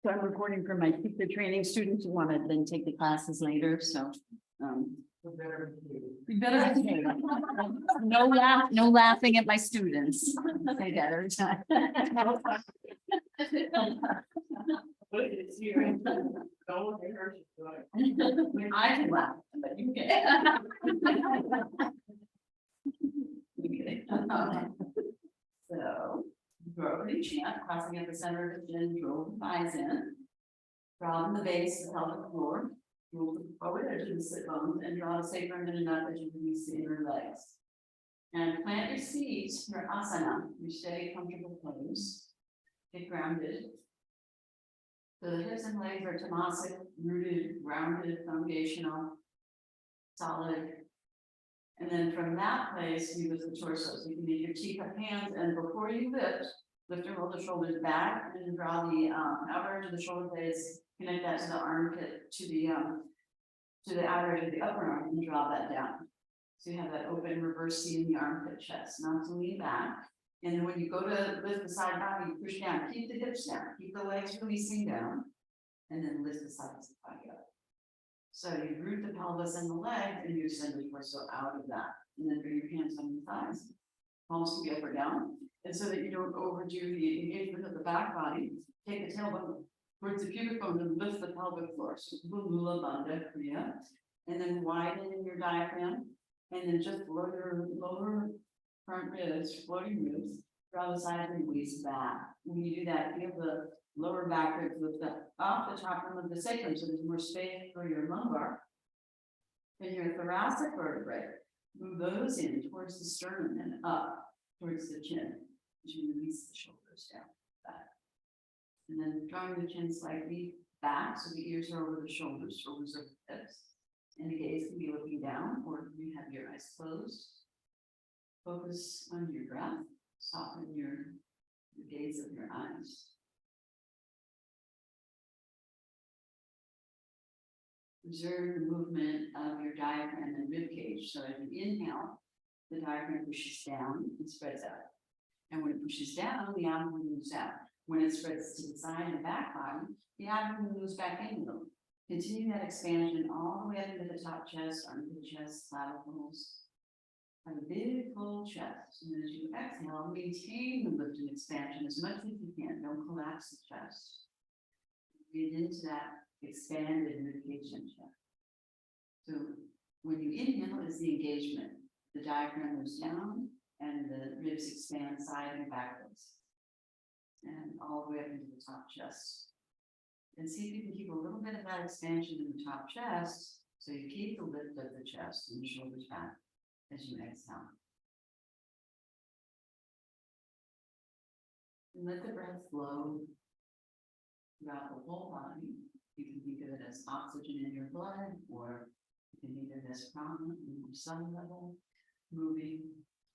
So I'm recording for my teacher training students who want to then take the classes later, so. We better behave. No laughing at my students. Say that every time. I can laugh, but you can't. So, Brody chant, crossing at the center of the chin, draw the thighs in. Draw in the base, the pelvic floor. Move forward edge of the sit bones and draw the sacrum in enough as you release the inner legs. And plant your feet, your asana, your steady, comfortable pose. Get grounded. So the hips and legs are tamasic, rooted, grounded, foundational, solid. And then from that place, you lift the torso. So you can make your teacup hands, and before you lift and roll the shoulders back and draw the outer edge of the shoulder blades, connect that to the armpit, to the outer edge of the upper arm, and draw that down. So you have that open reverse C in the armpit chest, not to lean back. And then when you go to lift the side body, you push down, keep the hips down, keep the legs releasing down, and then lift the sides of the body up. So you root the pelvis and the legs, and you send the torso out of that. And then bring your hands on your thighs. Palms can be up or down. And so that you don't overdo the engagement of the back body, take the tailbone towards the pubic bone and lift the pelvic floor. So Mula Bandha Kriya. And then widen in your diaphragm. And then just below your lower front ribs, floating ribs, draw the side of the waist back. When you do that, feel the lower back ribs lift up off the top rim of the sacrum, so there's more space for your lumbar. And your thoracic vertebrae, move those in towards the sternum and up towards the chin as you release the shoulders down. Back. And then drawing the chin slightly back so the ears are over the shoulders, shoulders over the hips. And the gaze can be looking down, or you have your eyes closed. Focus on your breath, soften your gaze of your eyes. Observe the movement of your diaphragm and rib cage. So as you inhale, the diaphragm pushes down and spreads out. And when it pushes down, the abdomen moves out. When it spreads to the side and back body, the abdomen moves back in. Continue that expansion all the way up into the top chest, armpit chest, clavicles. Have a big full chest. And as you exhale, maintain the lift and expansion as much as you can. Don't collapse the chest. Breathe into that expanded rib cage and chest. So when you inhale is the engagement. The diaphragm moves down and the ribs expand side and backwards. And all the way up into the top chest. And see if you can keep a little bit of that expansion in the top chest, so you keep the lift of the chest and the shoulders back as you exhale. And let the breath flow throughout the whole body. You can think of it as oxygen in your blood, or you can think of it as prana in your cell level, moving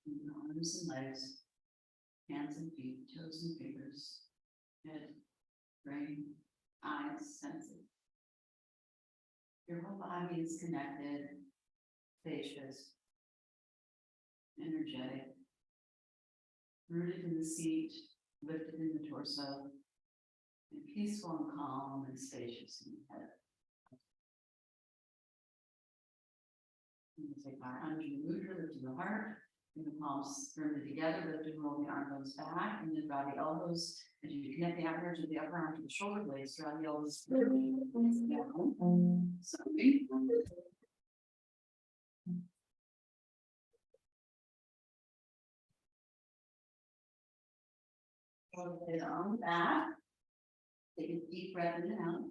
in your arms and legs, hands and feet, toes and fingers, head, brain, eyes, senses. Your whole body is connected, spacious, energetic, rooted in the seat, lifted in the torso, and peaceful and calm and spacious in the head. And we'll take our Anjali Mudra, lift to the heart, and the palms firmly together, lift and roll the arm bones back, and then draw the elbows. As you connect the outer edge of the upper arm to the shoulder blades, draw the elbows down. Sorry. Hold it on the back. Take a deep breath in and out.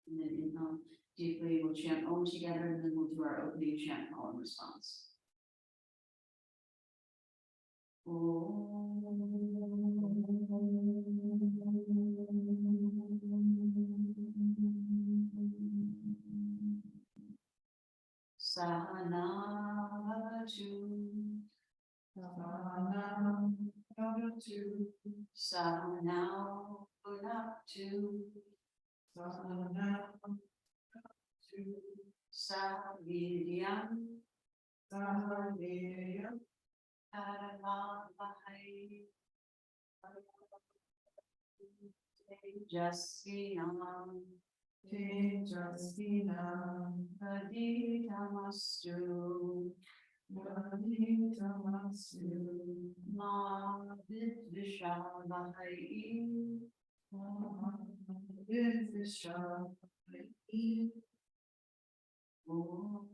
And then inhale deeply. We'll chant Om together, and then we'll do our opening chant call and response. Sahanau Bhunaktu Saviryam Justinam, Te Justinam, Aditamastu, Vaditamastu, Ma Vidvishavahai, Vidvishavahai, Om.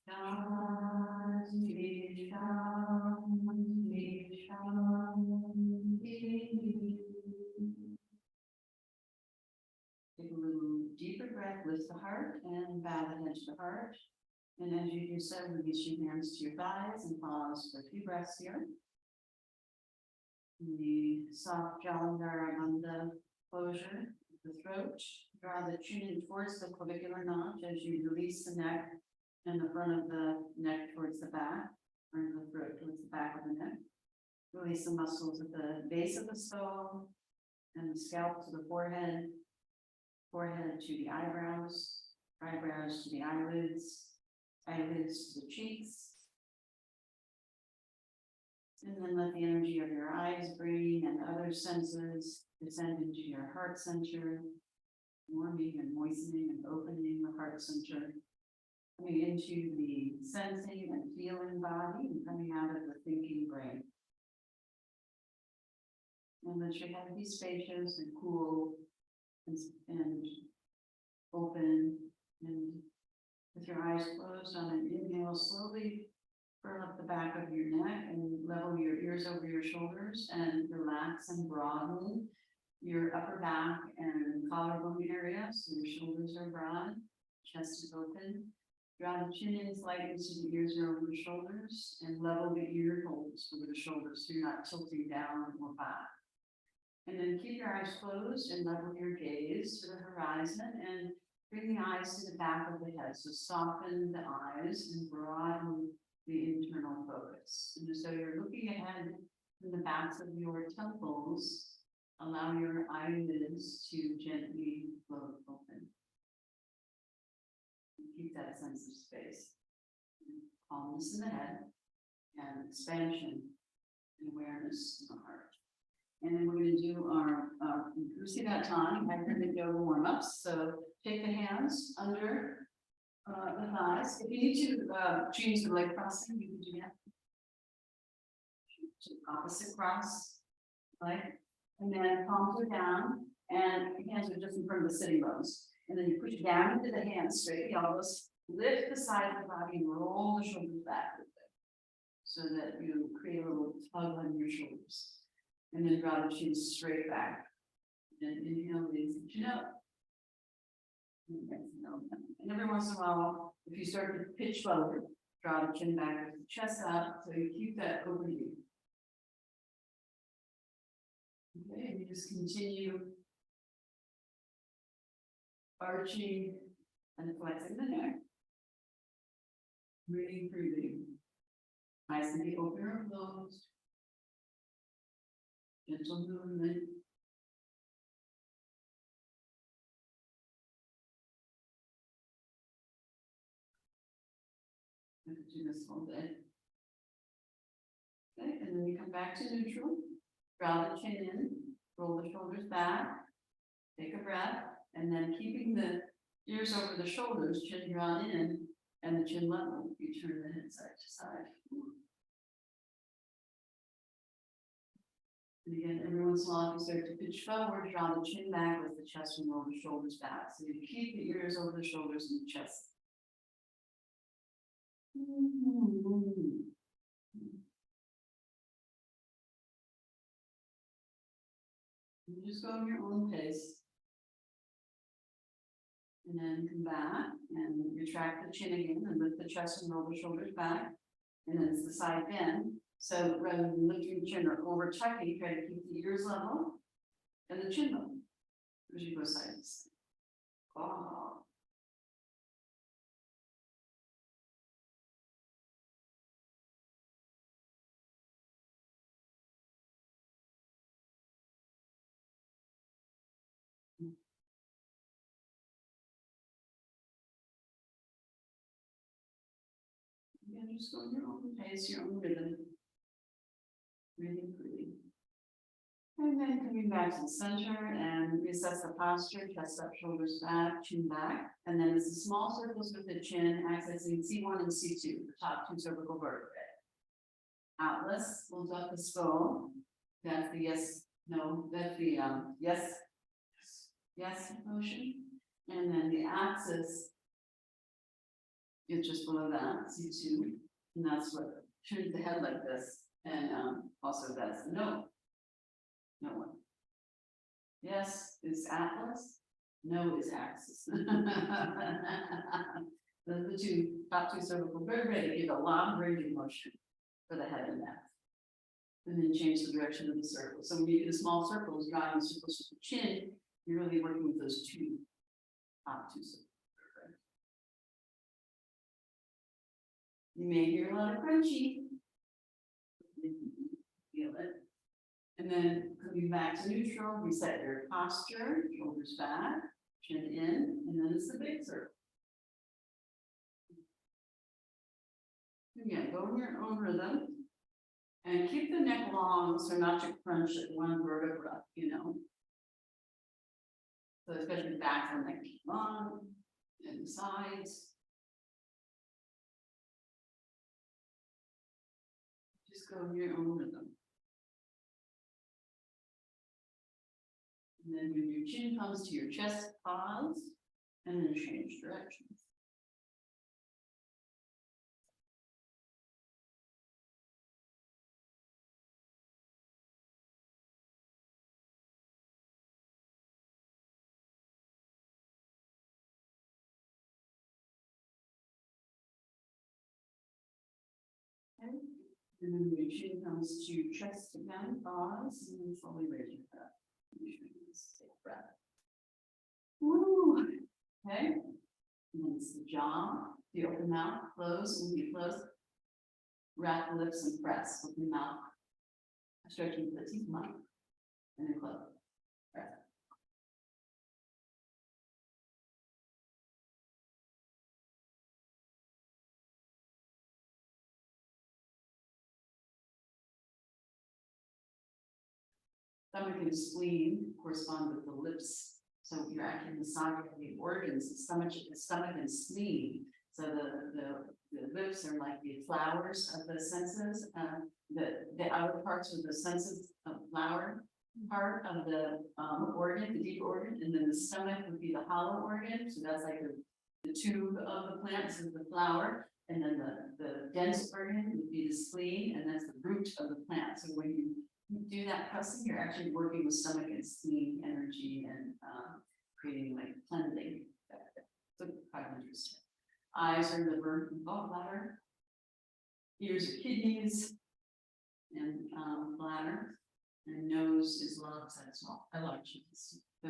Shanti, Shanti, Shanti. Take a little deeper breath, lift the heart and bow the head to the heart. And as you do so, release your hands to your thighs and pause for a few breaths here. The soft Jalandhara closure of the throat. Draw the chin in towards the clavicular notch as you release the neck and the front of the neck towards the back, or the throat towards the back of the neck. Release the muscles at the base of the skull and the scalp to the forehead, forehead to the eyebrows, eyebrows to the eyelids, eyelids to the cheeks. And then let the energy of your eyes, brain, and other senses descend into your heart center, warming and moistening and opening the heart center, coming into the sensing and feeling body and coming out of the thinking brain. And let your head be spacious and cool and open, and with your eyes closed on an inhale, slowly curl up the back of your neck and level your ears over your shoulders and relax and broaden your upper back and collarbone area so your shoulders are broad, chest is open. Draw the chin in slightly so the ears are over the shoulders and level the ear holes over the shoulders so you're not tilting down or back. And then keep your eyes closed and level your gaze to the horizon and bring the eyes to the back of the head. So soften the eyes and broaden the internal focus. And so you're looking ahead from the backs of your temples, allow your eyelids to gently float open. Keep that sense of space. Calmness in the head and expansion and awareness in the heart. And then we're going to do our Usigattan, hybrid yoga warm-ups. So take the hands under the thighs. If you need to change the leg crossing, you can do that. Opposite cross, right? And then palms are down, and your hands are just in front of the sitting bones. And then you push down into the hands, straight the elbows, lift the side of the body, and roll the shoulders back a little bit, so that you create a little tug on your shoulders. And then draw the chin straight back. And inhale, release the chin up. And every once in a while, if you start to pitch forward, draw the chin back with the chest up, so you keep that over you. Okay, and you just continue arching and flexing the neck. Breathing, breathing. Eyes can be open or closed. Gentle movement. I'm going to do this all day. Okay, and then you come back to neutral. Draw the chin in, roll the shoulders back, take a breath, and then keeping the ears over the shoulders, chin drawn in, and the chin level, you turn the head side to side. And again, every once in a while, if you start to pitch forward, draw the chin back with the chest and roll the shoulders back. So you keep the ears over the shoulders and the chest. You just go at your own pace. And then come back and retract the chin again and lift the chest and roll the shoulders back. And then it's the side bend. So rather than lifting the chin or over tucking, try to keep the ears level and the chin level as you go side to side. Wow. Again, just go in your own pace, your own rhythm. Really pretty. And then coming back to the center and reassess the posture, chest up, shoulders back, chin back. And then it's the small circles with the chin accessing C1 and C2, the top two cervical vertebrae. Atlas pulls up the skull. That's the yes, no, that's the yes, yes motion. And then the axis is just below that, C2. And that's what turns the head like this. And also that's the no. No one. Yes is Atlas. No is axis. The two top two cervical vertebrae give a lot of range of motion for the head and neck. And then change the direction of the circle. So when you do the small circles, drawing circles with the chin, you're really working with those two top two circles. You may hear a lot of crunchy. Feel it. And then coming back to neutral, reset your posture, shoulders back, chin in, and then it's the big circle. Again, go in your own rhythm. And keep the neck long, so not to crunch at one vertebra, you know. So especially back and neck long, and the sides. Just go in your own rhythm. And then when your chin comes to your chest, pause, and then change directions. Okay. And then when your chin comes to chest again, pause, and then slowly raise your head up. Take a breath. Woo. Okay. And then it's the jaw, the open mouth, close, when you close. Wrap the lips and press with the mouth. Stretching the teeth mouth. And then close. Breath. Stomach and spleen correspond with the lips. So you're actually massaging the organs, the stomach and spleen. So the lips are like the flowers of the senses. The outer parts are the senses of flower part of the organ, the deep organ, and then the stomach would be the hollow organ. So that's like the tube of the plant, so the flower, and then the dense organ would be the spleen, and that's the root of the plant. So when you do that pressing, you're actually working with stomach and spleen energy and creating like cleansing. So quite interesting. Eyes are liver and gallbladder. Ears are kidneys and bladder. And nose is lungs as well. I love cheese. So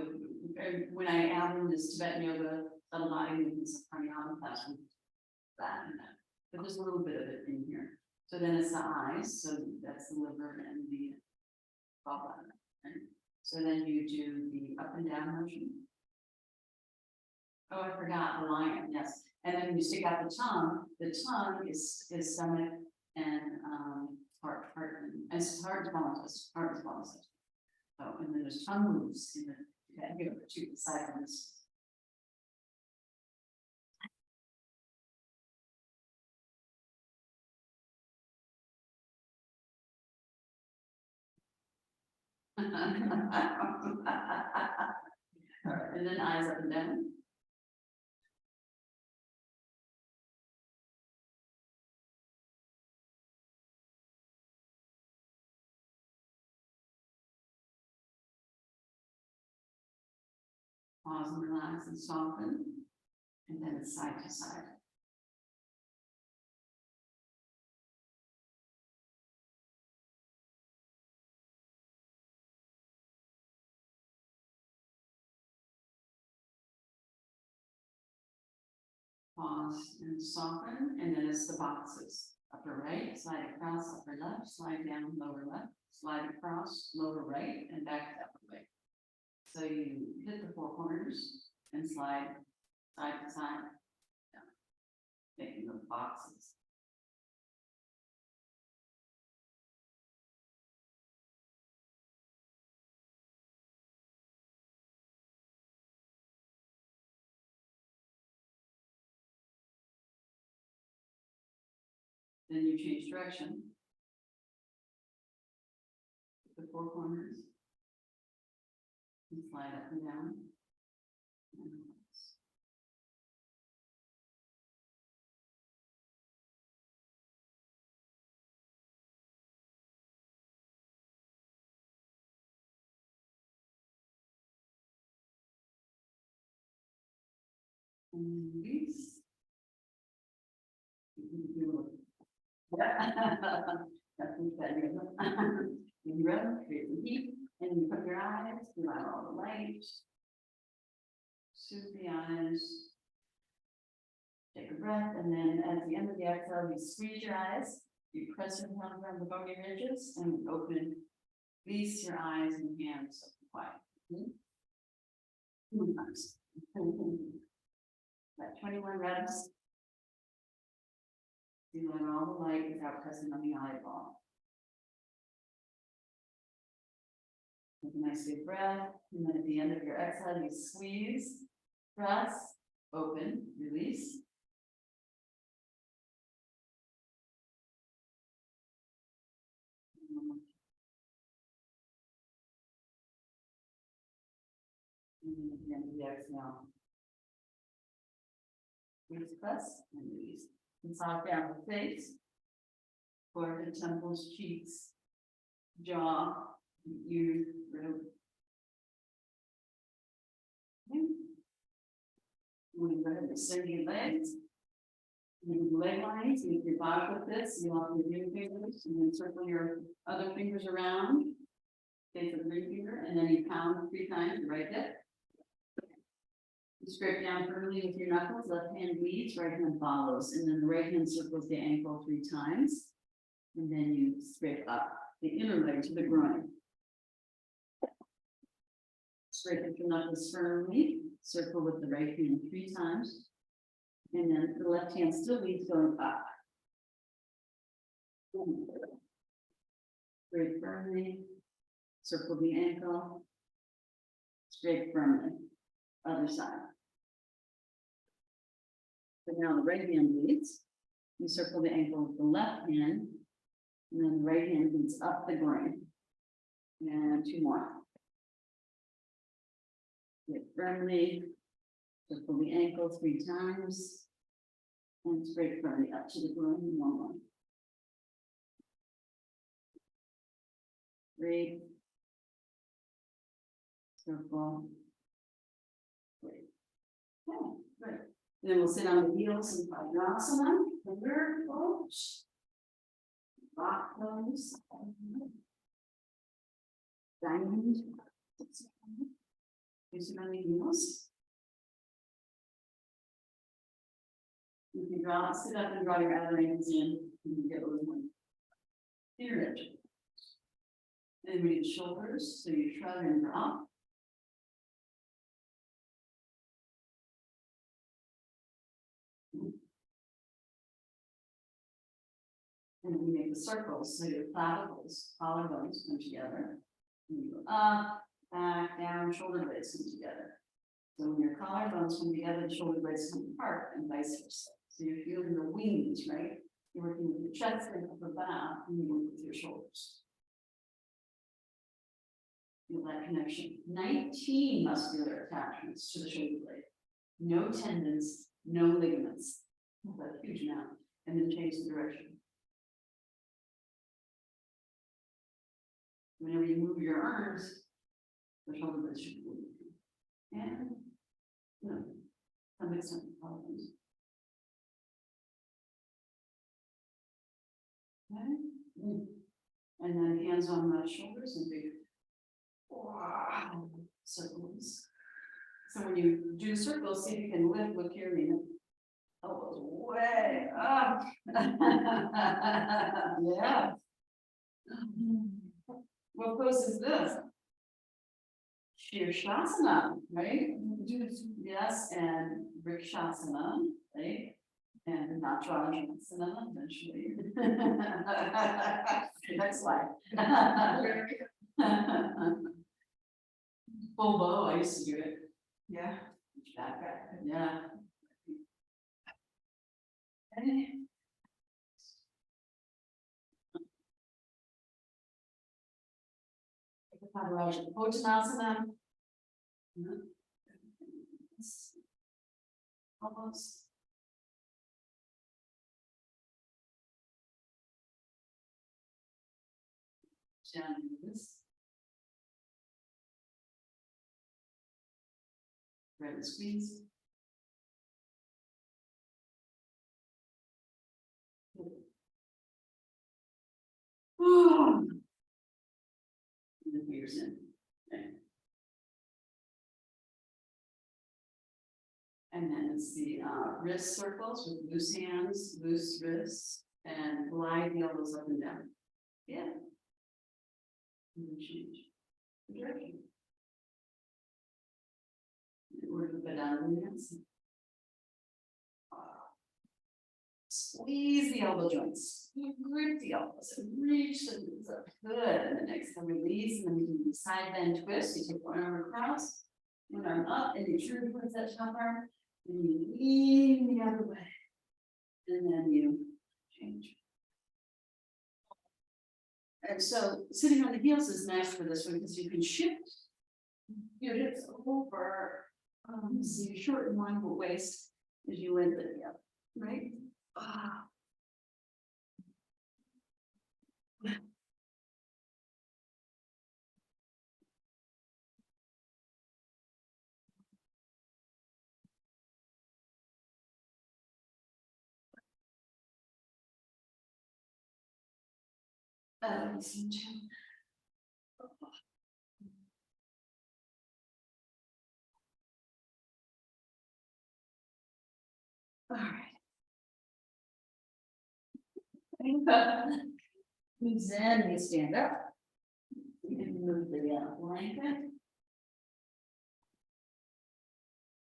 when I add in this Tibetan yoga, a lot of movements of pranayama class with that and that. But there's a little bit of it in here. So then it's the eyes. So that's the liver and the gallbladder. Right? So then you do the up and down motion. Oh, I forgot the lion. Yes. And then when you stick out the tongue is stomach and heart and heart as well as oh, and then there's tongue moves in the here the two sides. All right, and then eyes up and down. Pause and relax and soften, and then it's side to side. Pause and soften, and then it's the boxes. Upper right, slide across, upper left, slide down, lower left, slide across, lower right, and back to upper right. So you hit the four corners and slide side to side, making those boxes. Then you change direction. The four corners. And slide up and down. And relax. And release. Yeah. That's better. You rub, create the heat, and you put your eyes, you out all the light. Soothe the eyes. Take a breath, and then at the end of the exhale, you squeeze your eyes, you press your hands around the bony ridges, and open, release your eyes and hands quiet. Nice. That 21 reps. You let all the light without pressing on the eyeball. Take a nice deep breath, and then at the end of your exhale, you squeeze, press, open, release. And then at the end of the exhale, squeeze, press, and release. And soft down the face, forehead, temples, cheeks, jaw, ears, throat. Okay. We're going to go ahead and extend your legs. Use leg lines, use your body with this, you want your ring fingers, and then circle your other fingers around. Face of the ring finger, and then you pound 3 times the right hip. You scrape down firmly with your knuckles, left hand leads, right hand follows, and then the right hand circles the ankle 3 times. And then you scrape up the inner leg to the groin. Scrape with your knuckles firmly, circle with the right hand 3 times. And then the left hand still leads going up. Scrape firmly, circle the ankle, scrape firmly, other side. But now the right hand leads, you circle the ankle with the left hand, and then the right hand leads up the groin. And 2 more. Scrape firmly, circle the ankle 3 times, and scrape firmly up to the groin, 1 more. Great. Circle. Great. Okay, good. And then we'll sit on the heels in Vajrasana. Wonderful. Rock those. Diamond. You sit on the heels. You can draw, sit up and draw your outer ankles in, and you get a little one. Here. And we need shoulders, so you shrug and drop. And we make the circles, so your clavicles, collarbones come together. And you go up, back, down, shoulder blades come together. So when your collarbones come together, the shoulder blades come apart, and vice versa. So you're feeling the wings, right? You're working with your chest and upper back, and you work with your shoulders. Feel that connection. 19 muscular attachments to the shoulder blade. No tendons, no ligaments. That's a huge amount. And then change the direction. Whenever you move your arms, the shoulder blades should move. And, you know, some extent problems. Okay. And then hands on my shoulders and big circles. So when you do circles, see if you can lift with your elbows way up. Yeah. What pose is this? Shirshasana, right? Yes, and Vrikshasana, right? And Natrajasana eventually. Next slide. Full bow, I used to do it. Yeah. Yeah. Okay. Uttanasana. Almost. Down this. Grab the squeeze. And the fingers in. Okay. And then it's the wrist circles with loose hands, loose wrists, and glide the elbows up and down. Yeah. And then change the direction. We're gonna go down the hands. Squeeze the elbow joints, grip the elbows, and reach the knees up. Good. And then exhale, release, and then you can side bend twist. You take one arm across, one arm up, and you turn towards that top arm, and you lean the other way. And then you change. And so sitting on the heels is nice for this one because you can shift your hips over. So you shorten one waist as you lengthen it up, right? Ah. All right. Then we stand up. We can move the blanket.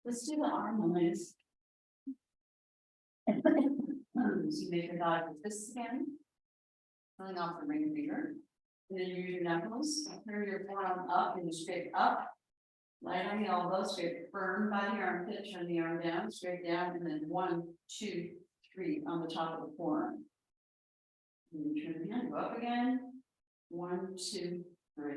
Let's do the arm lengths. So you make your dog with this again. Pulling off the ring finger. And then you use your knuckles, turn your forearm up and straight up. Light on the elbow, straight firm by the armpit, turn the arm down, straight down, and then 1, 2, 3 on the top of the forearm. And you turn the hand, go up again. 1, 2, 3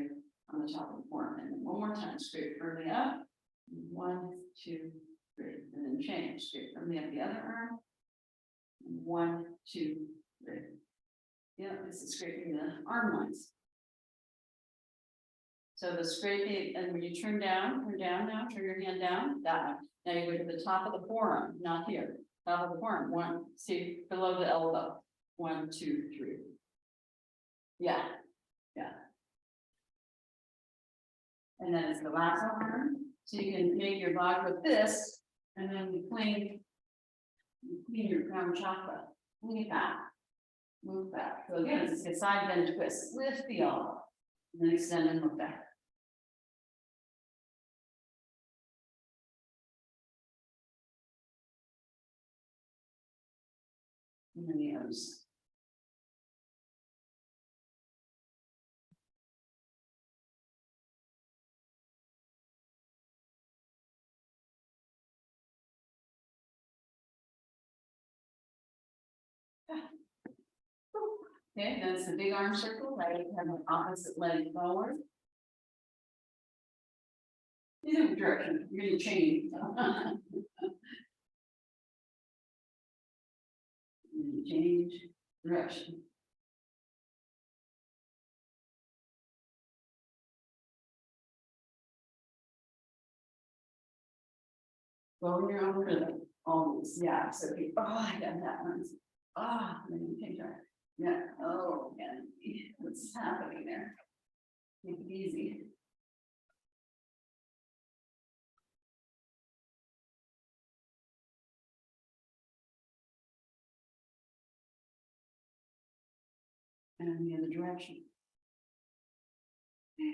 on the top of the forearm. And then one more time, straight firmly up. 1, 2, 3. And then change, straight firmly up the other arm. 1, 2, 3. Yeah, this is scraping the arm lines. So the scraping, and when you turn down now, turn your hand down, that one. Now you go to the top of the forearm, not here, top of the forearm, 1, see, below the elbow, 1, 2, 3. Yeah, yeah. And then it's the last arm, so you can make your body with this, and then you clean your crown chakra, lean it back, move back. So again, it's a side bend twist, lift the elbow, and then extend and look back. And then the others. Okay, that's the big arm circle, right? Have an opposite leg forward. Either direction, you're gonna change. Change direction. Go in your own rhythm, always, yeah, so if you, oh, I got that one. Ah, then you take that, yeah, oh, and what's happening there? Make it easy. And the other direction. Yeah,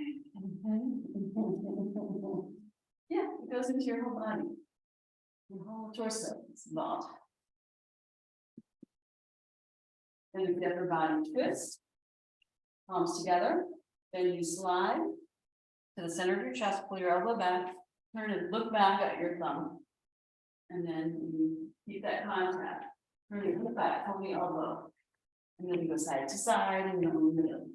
it goes into your whole body. Your whole torso is involved. And the upper body twist. Palms together. Then you slide to the center of your chest, pull your elbow back, turn and look back at your thumb. And then you keep that contact. Turn your look back, hold the elbow. And then you go side to side and then in the middle.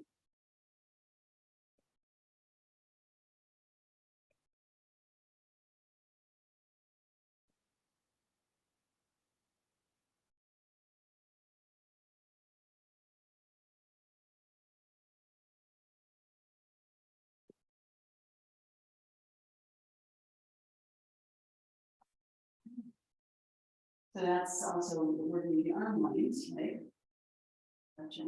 So that's also working the arm lines, right? Gotcha.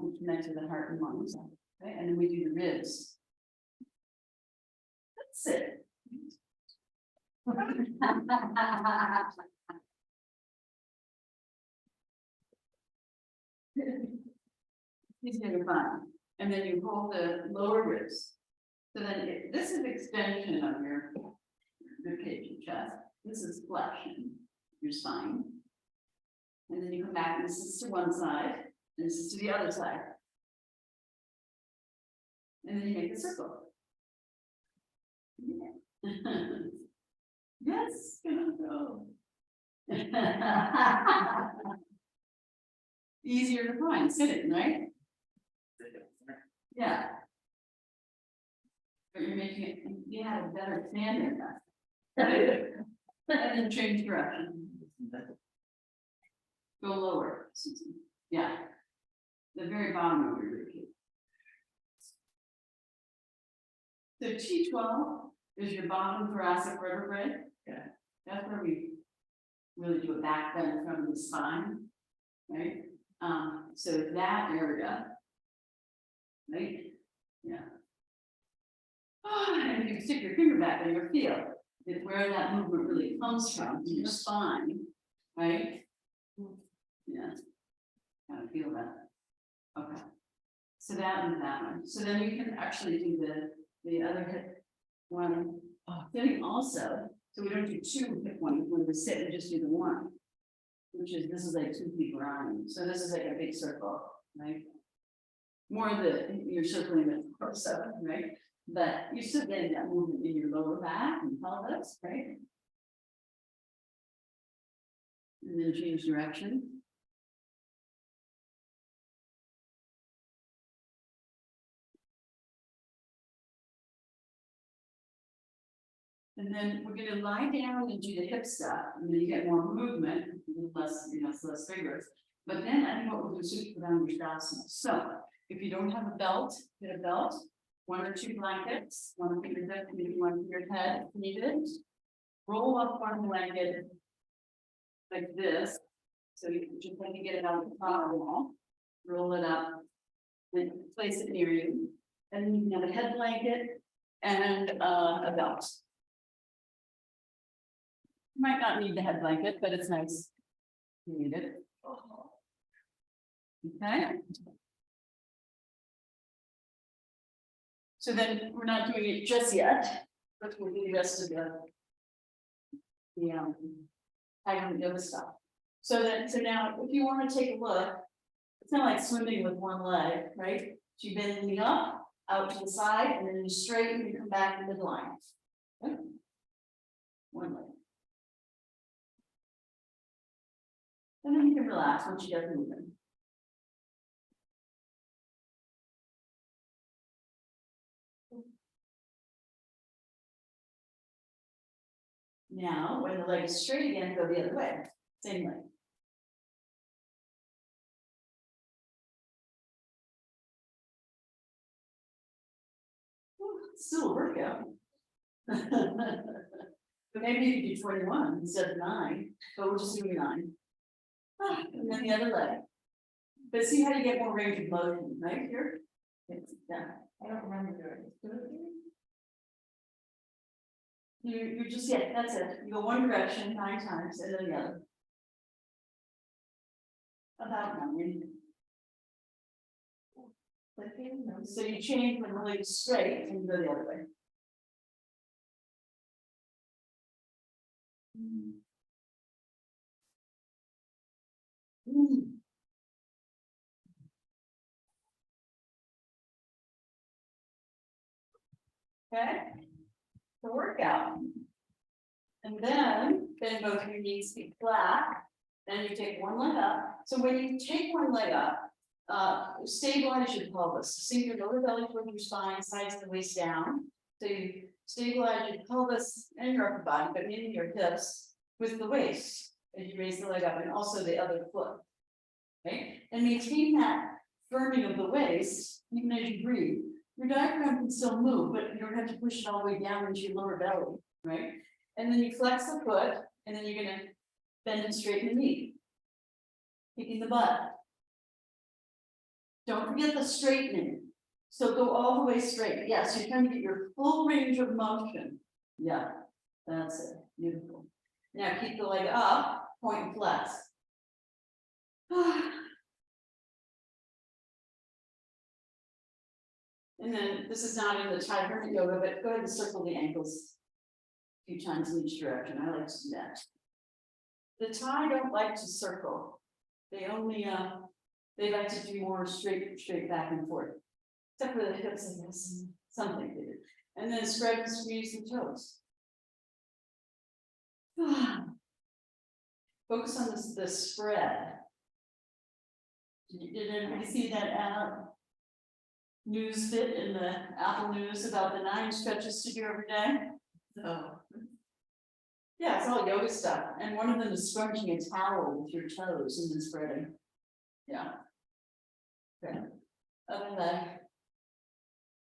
We connect to the heart and lungs, okay, and then we do the ribs. That's it. Easier to find, and then you hold the lower ribs. So then this is extension of your ribcage and chest. This is flexion, your spine. And then you come back, and this is to one side, and this is to the other side. And then you make a circle. Yeah. Yes, gonna go. Easier to find, sitting, right? Yeah. But you're making it, you have a better standard now. And then change direction. Go lower, Susan. Yeah. The very bottom of your ribcage. So T12 is your bottom thoracic vertebrae. Yeah. That's where we really do a back bend from the spine, right? So that area, right? Yeah. And if you stick your finger back there, you'll feel that where that movement really comes from, in your spine, right? Yeah. Kind of feel that. Okay. So that and that one. So then we can actually do the other hip one sitting also. So we don't do two hip ones when we sit and just do the one. Which is, this is like 2 feet round. So this is like a big circle, right? More you're circling the torso, right? But you're still getting that movement in your lower back and pelvis, right? And then change direction. And then we're gonna lie down and do the hip stuff, and then you get more movement, less, less vigorous. But then I think what we'll do is put on your Shavasana. So if you don't have a belt, get a belt, 1 or 2 blankets, one for your hip, maybe one for your head if needed. Roll up one blanket like this. So you can just like you get it out of the top of the wall, roll it up, then place it near you. And then you can have a head blanket and a belt. Might not need the head blanket, but it's nice. You need it. Okay. So then we're not doing it just yet, but we'll do the rest of the other stuff. So now if you want to take a look, it's kind of like swimming with one leg, right? So you bend the knee up, out to the side, and then you straighten and come back in midline. Okay. One leg. And then you can relax once you get moving. Now, when the leg is straight again, go the other way. Same way. Still a workout. But maybe you could do 21 instead of 9, but we're just doing 9. And then the other leg. But see how you get more range of motion, right here? Yeah. I don't remember doing it. You just, yeah, that's it. You go one direction 9 times and then the other. About 9. So you change when the leg is straight and you go the other way. Okay, the workout. And then bend both your knees feet flat. Then you take one leg up. So when you take one leg up, stabilize your pelvis. Sink your lower belly toward your spine, sides of the waist down. So you stabilize your pelvis and your upper body, but maybe your hips with the waist as you raise the leg up, and also the other foot. Okay, and maintain that firming of the waist even as you breathe. Your diaphragm can still move, but you don't have to push it all the way down into your lower belly, right? And then you flex the foot, and then you're gonna Bend and straighten the knee. Kicking the butt. Don't forget the straightening. So go all the way straight. Yes, you're trying to get your full range of motion. Yeah, that's it. Beautiful. Now keep the leg up, point and flex. And then this is not in the tiger yoga, but go ahead and circle the ankles a few times in each direction. I like to do that. The Thai don't like to circle. They only they like to do more straight back and forth. Except for the hips, I guess, something they do. And then spread and squeeze the toes. Focus on the spread. Did anybody see that news bit in the Apple News about the 9 stretches to do every day? So, yeah, it's all yoga stuff. And one of them is scrunching a towel with your toes and then spreading. Yeah. Okay. Other leg.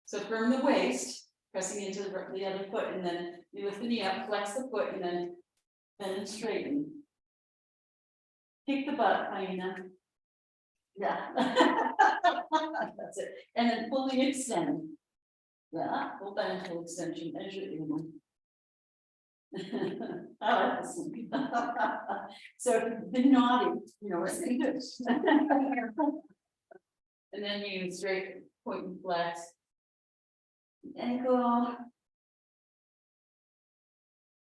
So firm the waist, pressing into the other foot, and then you lift the knee up, flex the foot, and then bend and straighten. Kick the butt, Aina. Yeah. That's it. And then fully extend. Yeah, full bend, full extension as you're able. I like this one. So if you've been naughty, you know what to do. And then you straight point and flex. Ankle.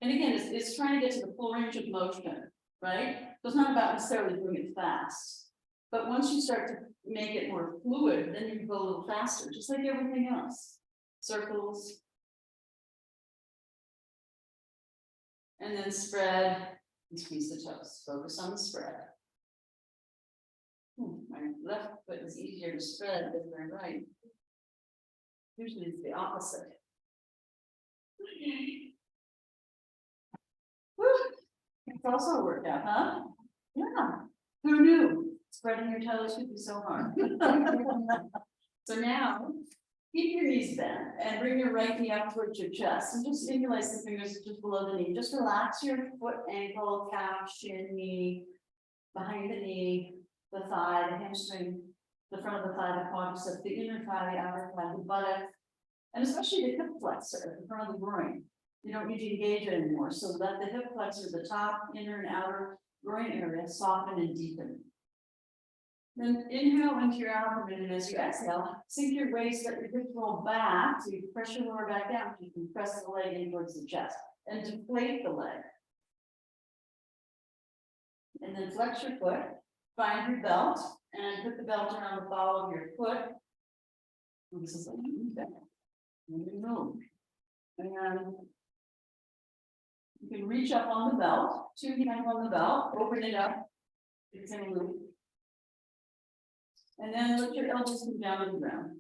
And again, it's trying to get to the full range of motion, right? So it's not about necessarily doing it fast. But once you start to make it more fluid, then you can go a little faster, just like everything else. Circles. And then spread and squeeze the toes. Focus on the spread. My left foot is easier to spread than my right. Usually it's the opposite. Okay. Woo. It's also a workout, huh? Yeah. Who knew? Spreading your toes could be so hard. So now, keep your knees bent and bring your right knee up towards your chest and just interlace the fingers just below the knee. Just relax your foot, ankle, calf, shin, knee, behind the knee, the thigh, the hamstring, the front of the thigh, the quadricep, the inner thigh, the outer thigh, the buttock, and especially the hip flexor, the front of the groin. You don't need to engage it anymore. So let the hip flexor, the top, inner, and outer groin area soften and deepen. Then inhale into your abdomen, and as you exhale, sink your waist, let your hips roll back, so you press your lower back down, so you can press the leg in towards the chest, and deflate the leg. And then flex your foot, find your belt, and put the belt around the ball of your foot. And this is like that. And you move. And you can reach up on the belt, 2 hands on the belt, open it up. It's in a loop. And then let your elbows come down to the ground.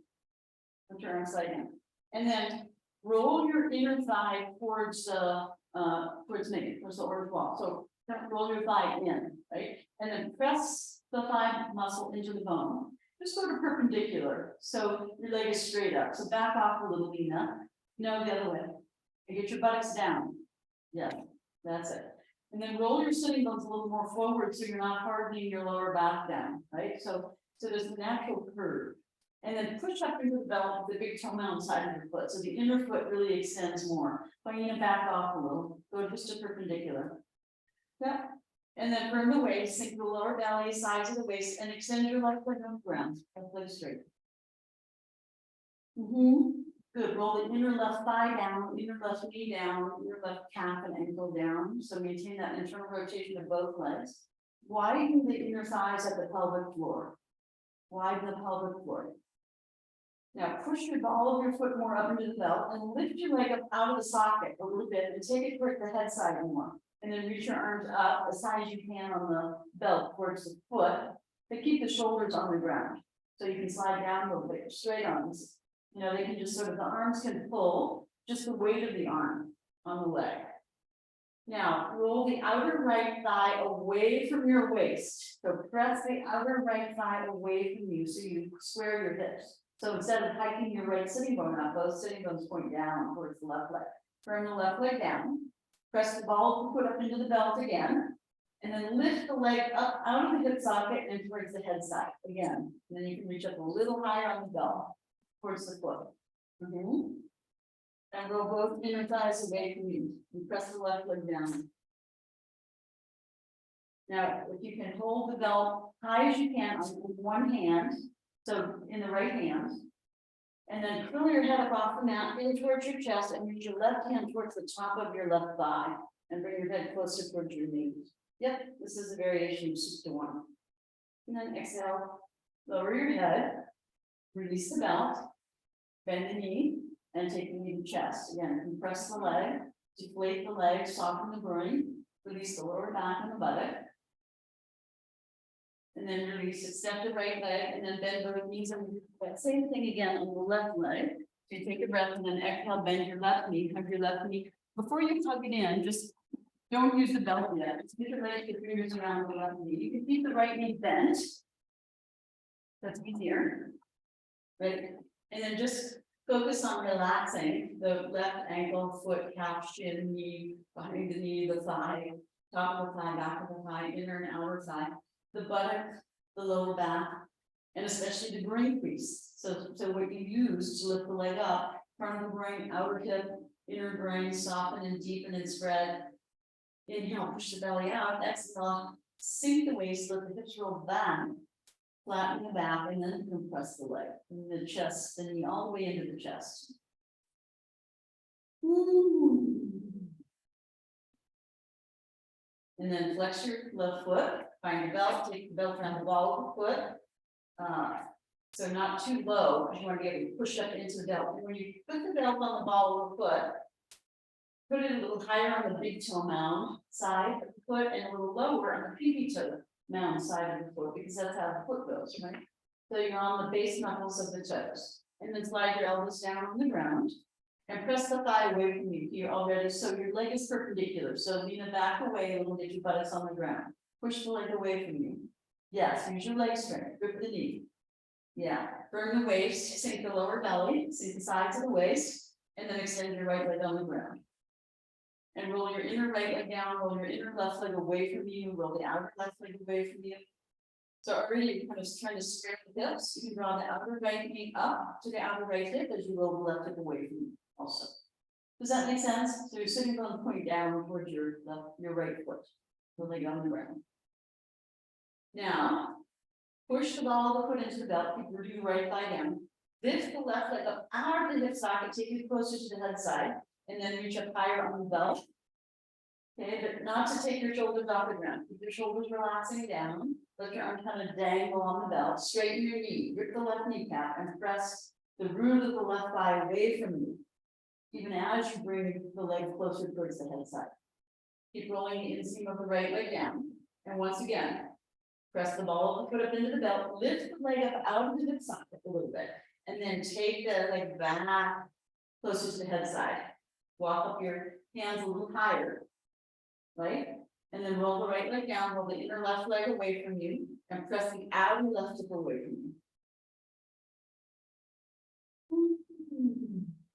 Put your arms side down. And then roll your inner thigh towards the orange wall. So roll your thigh in, right? And then press the thigh muscle into the bone. Just sort of perpendicular. So your leg is straight up. So back off a little, Lena. No, the other way. And get your buttocks down. Yeah, that's it. And then roll your sitting bones a little more forward so you're not hardening your lower back down, right? So there's a natural curve. And then push up into the belt with the big toe mound side of your foot. So the inner foot really extends more. But you need to back off a little. Go just to perpendicular. Yeah. And then firm the waist, sink the lower belly, sides of the waist, and extend your left leg on the ground. Left leg straight. Good. Roll the inner left thigh down, inner left knee down, inner left calf and ankle down. So maintain that internal rotation of both legs. Widen the inner thighs at the pelvic floor. Widen the pelvic floor. Now push your ball of your foot more up into the belt and lift your leg up out of the socket a little bit and take it toward the head side more. And then reach your arms up as high as you can on the belt towards the foot, but keep the shoulders on the ground. So you can slide down a little bit, straight arms. You know, they can just sort of, the arms can pull just the weight of the arm on the leg. Now, roll the outer right thigh away from your waist. So press the outer right thigh away from you so you square your hips. So instead of hiking your right sitting bone up, both sitting bones point down towards the left leg. Turn the left leg down. Press the ball of the foot up into the belt again. And then lift the leg up out of the hip socket and towards the head side again. And then you can reach up a little higher on the belt towards the foot. Mhm. And roll both inner thighs away from you. And press the left leg down. Now, if you can hold the belt high as you can on one hand, so in the right hand. And then curl your head up off the mat, in towards your chest, and reach your left hand towards the top of your left thigh. And bring your head closer towards your knees. Yep, this is a variation of Supta 1. And then exhale, lower your head, release the belt, bend the knee, and take the knee to chest. Again, compress the leg, deflate the leg, soften the groin, release the lower back and the buttock. And then release it, step the right leg, and then bend both knees, and that same thing again on the left leg. So you take a breath and then exhale, bend your left knee, hug your left knee. Before you plug it in, just don't use the belt yet. Just get your legs, your fingers around the left knee. You can keep the right knee bent. That's easier. Right, and then just focus on relaxing the left ankle, foot, calf, shin, knee, behind the knee, the thigh, top of the thigh, back of the thigh, inner and outer thigh, the buttock, the lower back, and especially the groin crease. So what you use to lift the leg up, front of the groin, outer hip, inner groin, soften and deepen and spread. Inhale, push the belly out. Exhale, sink the waist, let the hips roll back, flatten the back, and then compress the leg, from the chest, the knee all the way into the chest. Ooh. And then flex your left foot, find your belt, take the belt around the ball of the foot. So not too low, because you want to be able to push up into the belt. And when you put the belt on the ball of the foot, put it a little higher on the big toe mound side of the foot and a little lower on the pinky toe mound side of the foot, because that's how the foot goes, right? So you're on the base knuckles of the toes, and then slide your elbows down on the ground and press the thigh away from you. You're already, so your leg is perpendicular. So lean it back away a little, get your buttocks on the ground. Push the leg away from you. Yes, use your leg strength, grip the knee. Yeah, firm the waist, sink the lower belly, sink the sides of the waist, and then extend your right leg on the ground. And roll your inner right leg down, roll your inner left leg away from you, roll the outer left leg away from you. So already you're kind of trying to square the hips. You can draw the outer right knee up to the outer right hip as you roll the left hip away from you also. Does that make sense? So you're sitting on the point down towards your right foot, the leg on the ground. Now, push the ball of the foot into the belt, keep your right thigh down. Lift the left leg up out of the hip socket, take it closer to the head side, and then reach up higher on the belt. Okay, but not to take your shoulders off the ground. Keep your shoulders relaxing down. Let your arms kind of dangle on the belt. Straighten your knee, grip the left kneecap, and press the root of the left thigh away from you, even as you bring the leg closer towards the head side. Keep rolling the inseam of the right leg down. And once again, press the ball of the foot up into the belt, lift the leg up out of the hip socket a little bit, and then take the leg back closer to the head side. Walk up your hands a little higher, right? And then roll the right leg down, roll the inner left leg away from you, and press the outer left hip away from you.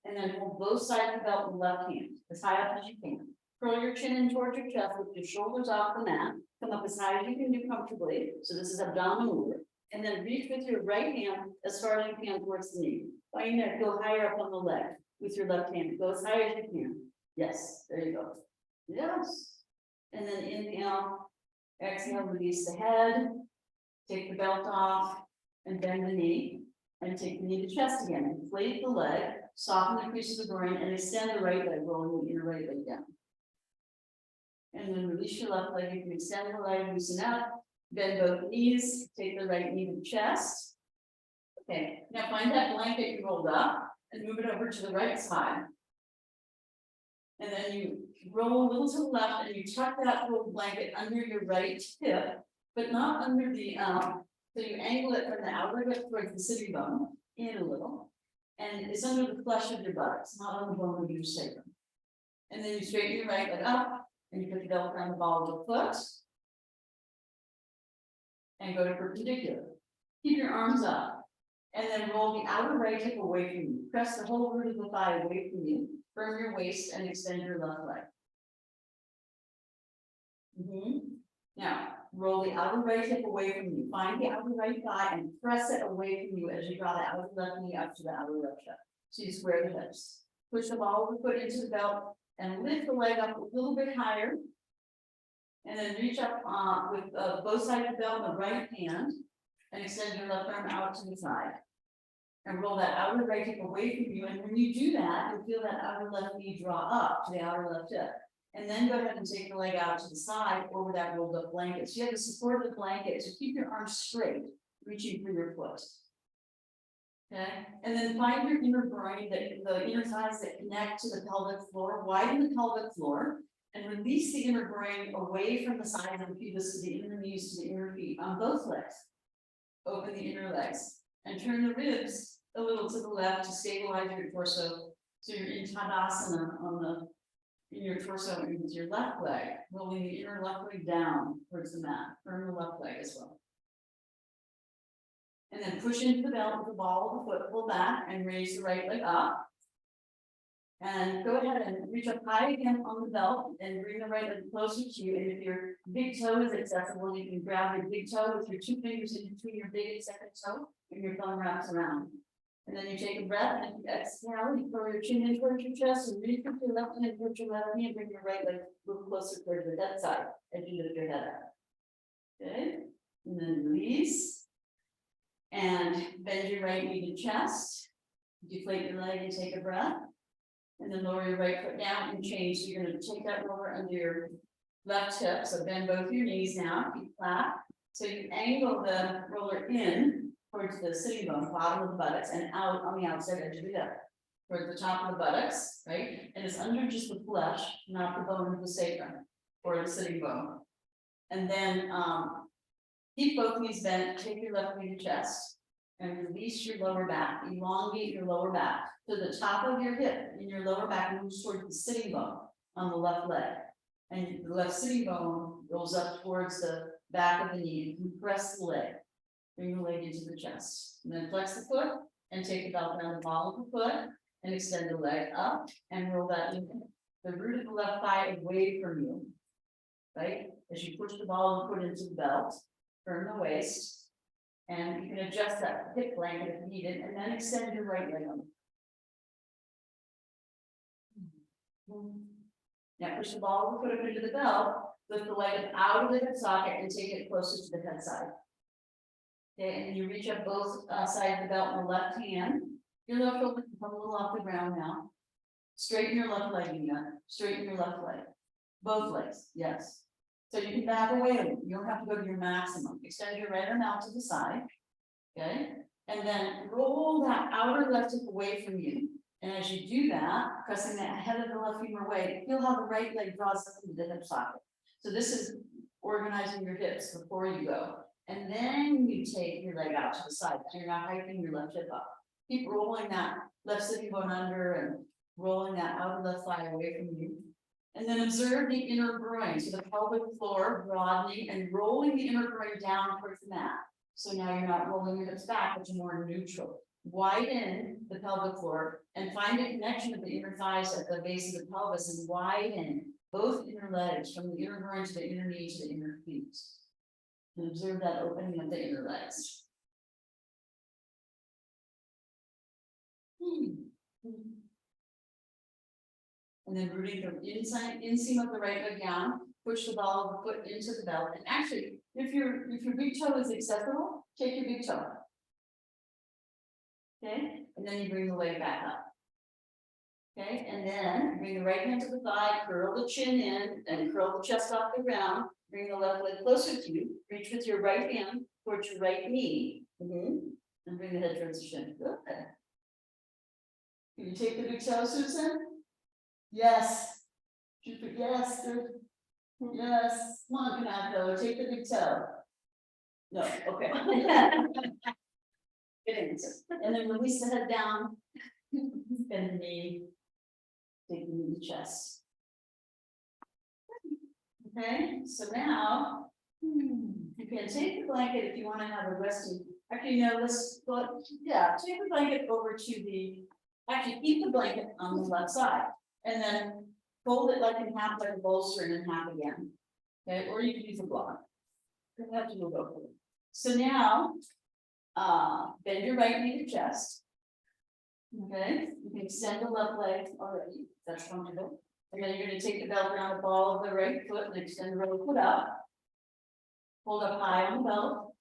And then hold both sides of the belt with the left hand, as high up as you can. Curl your chin in towards your chest, with your shoulders off the mat. Come up as high as you can do comfortably. So this is abdominal work. And then reach with your right hand as far as you can towards the knee. Find that, go higher up on the leg with your left hand. Go as high as you can. Yes, there you go. Yes. And then inhale, exhale, release the head. Take the belt off and bend the knee. And take the knee to chest again. Inflate the leg, soften the crease of the groin, and extend the right leg, rolling the inner right leg down. And then release your left leg. You can extend the leg, loosen up, bend both knees, take the right knee to the chest. Okay, now find that blanket you rolled up and move it over to the right side. And then you roll a little to the left and you tuck that little blanket under your right hip, but not under the, so you angle it from the outer hip towards the sitting bone, in a little. And it's under the flesh of your buttocks, not on the bone of your sacrum. And then you straighten your right leg up. And you put the belt around the ball of the foot. And go to perpendicular. Keep your arms up. And then roll the outer right hip away from you. Press the whole root of the thigh away from you. Firm your waist and extend your left leg. Now, roll the outer right hip away from you, find the outer right thigh and press it away from you as you draw the outer left knee up to the outer left hip. So you square the hips, push the ball of the foot into the belt and lift the leg up a little bit higher. And then reach up with both sides of the belt in the right hand and extend your left arm out to the side. And roll that outer right hip away from you, and when you do that, you'll feel that outer left knee draw up to the outer left hip. And then go ahead and take the leg out to the side over that rolled up blanket. So you have to support the blanket, so keep your arms straight, reaching for your foot. Okay, and then find your inner groin, the inner thighs that connect to the pelvic floor, widen the pelvic floor, and release the inner groin away from the side of the pelvis to the inner knees to the inner feet on both legs. Open the inner legs and turn the ribs a little to the left to stabilize your torso. So you're in Tadasana in your torso and with your left leg, rolling the inner left leg down towards the mat. Turn the left leg as well. And then push into the belt with the ball of the foot, pull back and raise the right leg up. And go ahead and reach up high again on the belt and bring the right leg closer to you. And if your big toe is accessible, you can grab your big toe with your 2 fingers in between your big and second toe and your thumb wraps around. And then you take a breath and you exhale, you throw your chin in towards your chest and reach with your left hand towards your left knee and bring your right leg a little closer towards the dead side as you lift your head up. Okay, and then release. And bend your right knee to chest. Deflate your leg and take a breath. And then lower your right foot down and change. So you're going to take that roller under your left hip. So bend both your knees now, feet flat. So you angle the roller in towards the sitting bone, bottom of the buttocks, and out on the outside edge of the hip. Towards the top of the buttocks, right? And it's under just the flesh, not the bone of the sacrum or the sitting bone. And then keep both knees bent, take your left knee to chest, and release your lower back, elongate your lower back. So the top of your hip in your lower back moves towards the sitting bone on the left leg. And the left sitting bone rolls up towards the back of the knee. You compress the leg, bring the leg into the chest. And then flex the foot and take the belt around the ball of the foot and extend the leg up and roll that in. The root of the left thigh away from you, right? As you push the ball and foot into the belt. Firm the waist, and you can adjust that hip blanket if needed, and then extend your right leg on. Now push the ball of the foot up into the belt, lift the leg out of the hip socket and take it closer to the head side. Okay, and you reach up both sides of the belt in the left hand. Your left foot can come a little off the ground now. Straighten your left leg again. Straighten your left leg. Both legs, yes. So you can back away, you don't have to go to your maximum, extend your right arm out to the side, okay? And then roll that outer left hip away from you. And as you do that, pressing that head of the left femur away, feel how the right leg draws up into the hip socket. So this is organizing your hips before you go. And then you take your leg out to the side, so you're not hiking your left hip up. Keep rolling that left sitting bone under and rolling that outer left thigh away from you. And then observe the inner groin, so the pelvic floor broadening and rolling the inner groin down towards the mat. So now you're not rolling your hips back, but you're more neutral. Widen the pelvic floor and find a connection of the inner thighs at the base of the pelvis and widen both inner legs from the inner groin to the inner knee to the inner feet. And observe that opening of the inner legs. And then rooting from inseam of the right leg down, push the ball of the foot into the belt. And actually, if your big toe is accessible, take your big toe. Okay, and then you bring the leg back up. Okay, and then bring the right hand to the thigh, curl the chin in, and curl the chest off the ground. Bring the left leg closer to you. Reach with your right hand towards your right knee. And bring the head towards the shin. Good. Can you take the big toe, Susan? Yes. Yes. Good. Yes. Come on, Canaco. Take the big toe. No. Okay. Good answer. And then release the head down. Bend the knee. Take the knee to the chest. Okay. So now you can take the blanket if you want to have a resting. Actually, no. Let's go. Yeah. Take the blanket over to the. Actually, keep the blanket on the left side. And then fold it like in half, like a bolster, and then half again. Okay, or you can use a block. You have to move over. So now, bend your right knee to chest. Okay, you can extend the left leg already, that's comfortable. And then you're gonna take the belt around the ball of the right foot and extend the right foot up. Hold up high on the belt.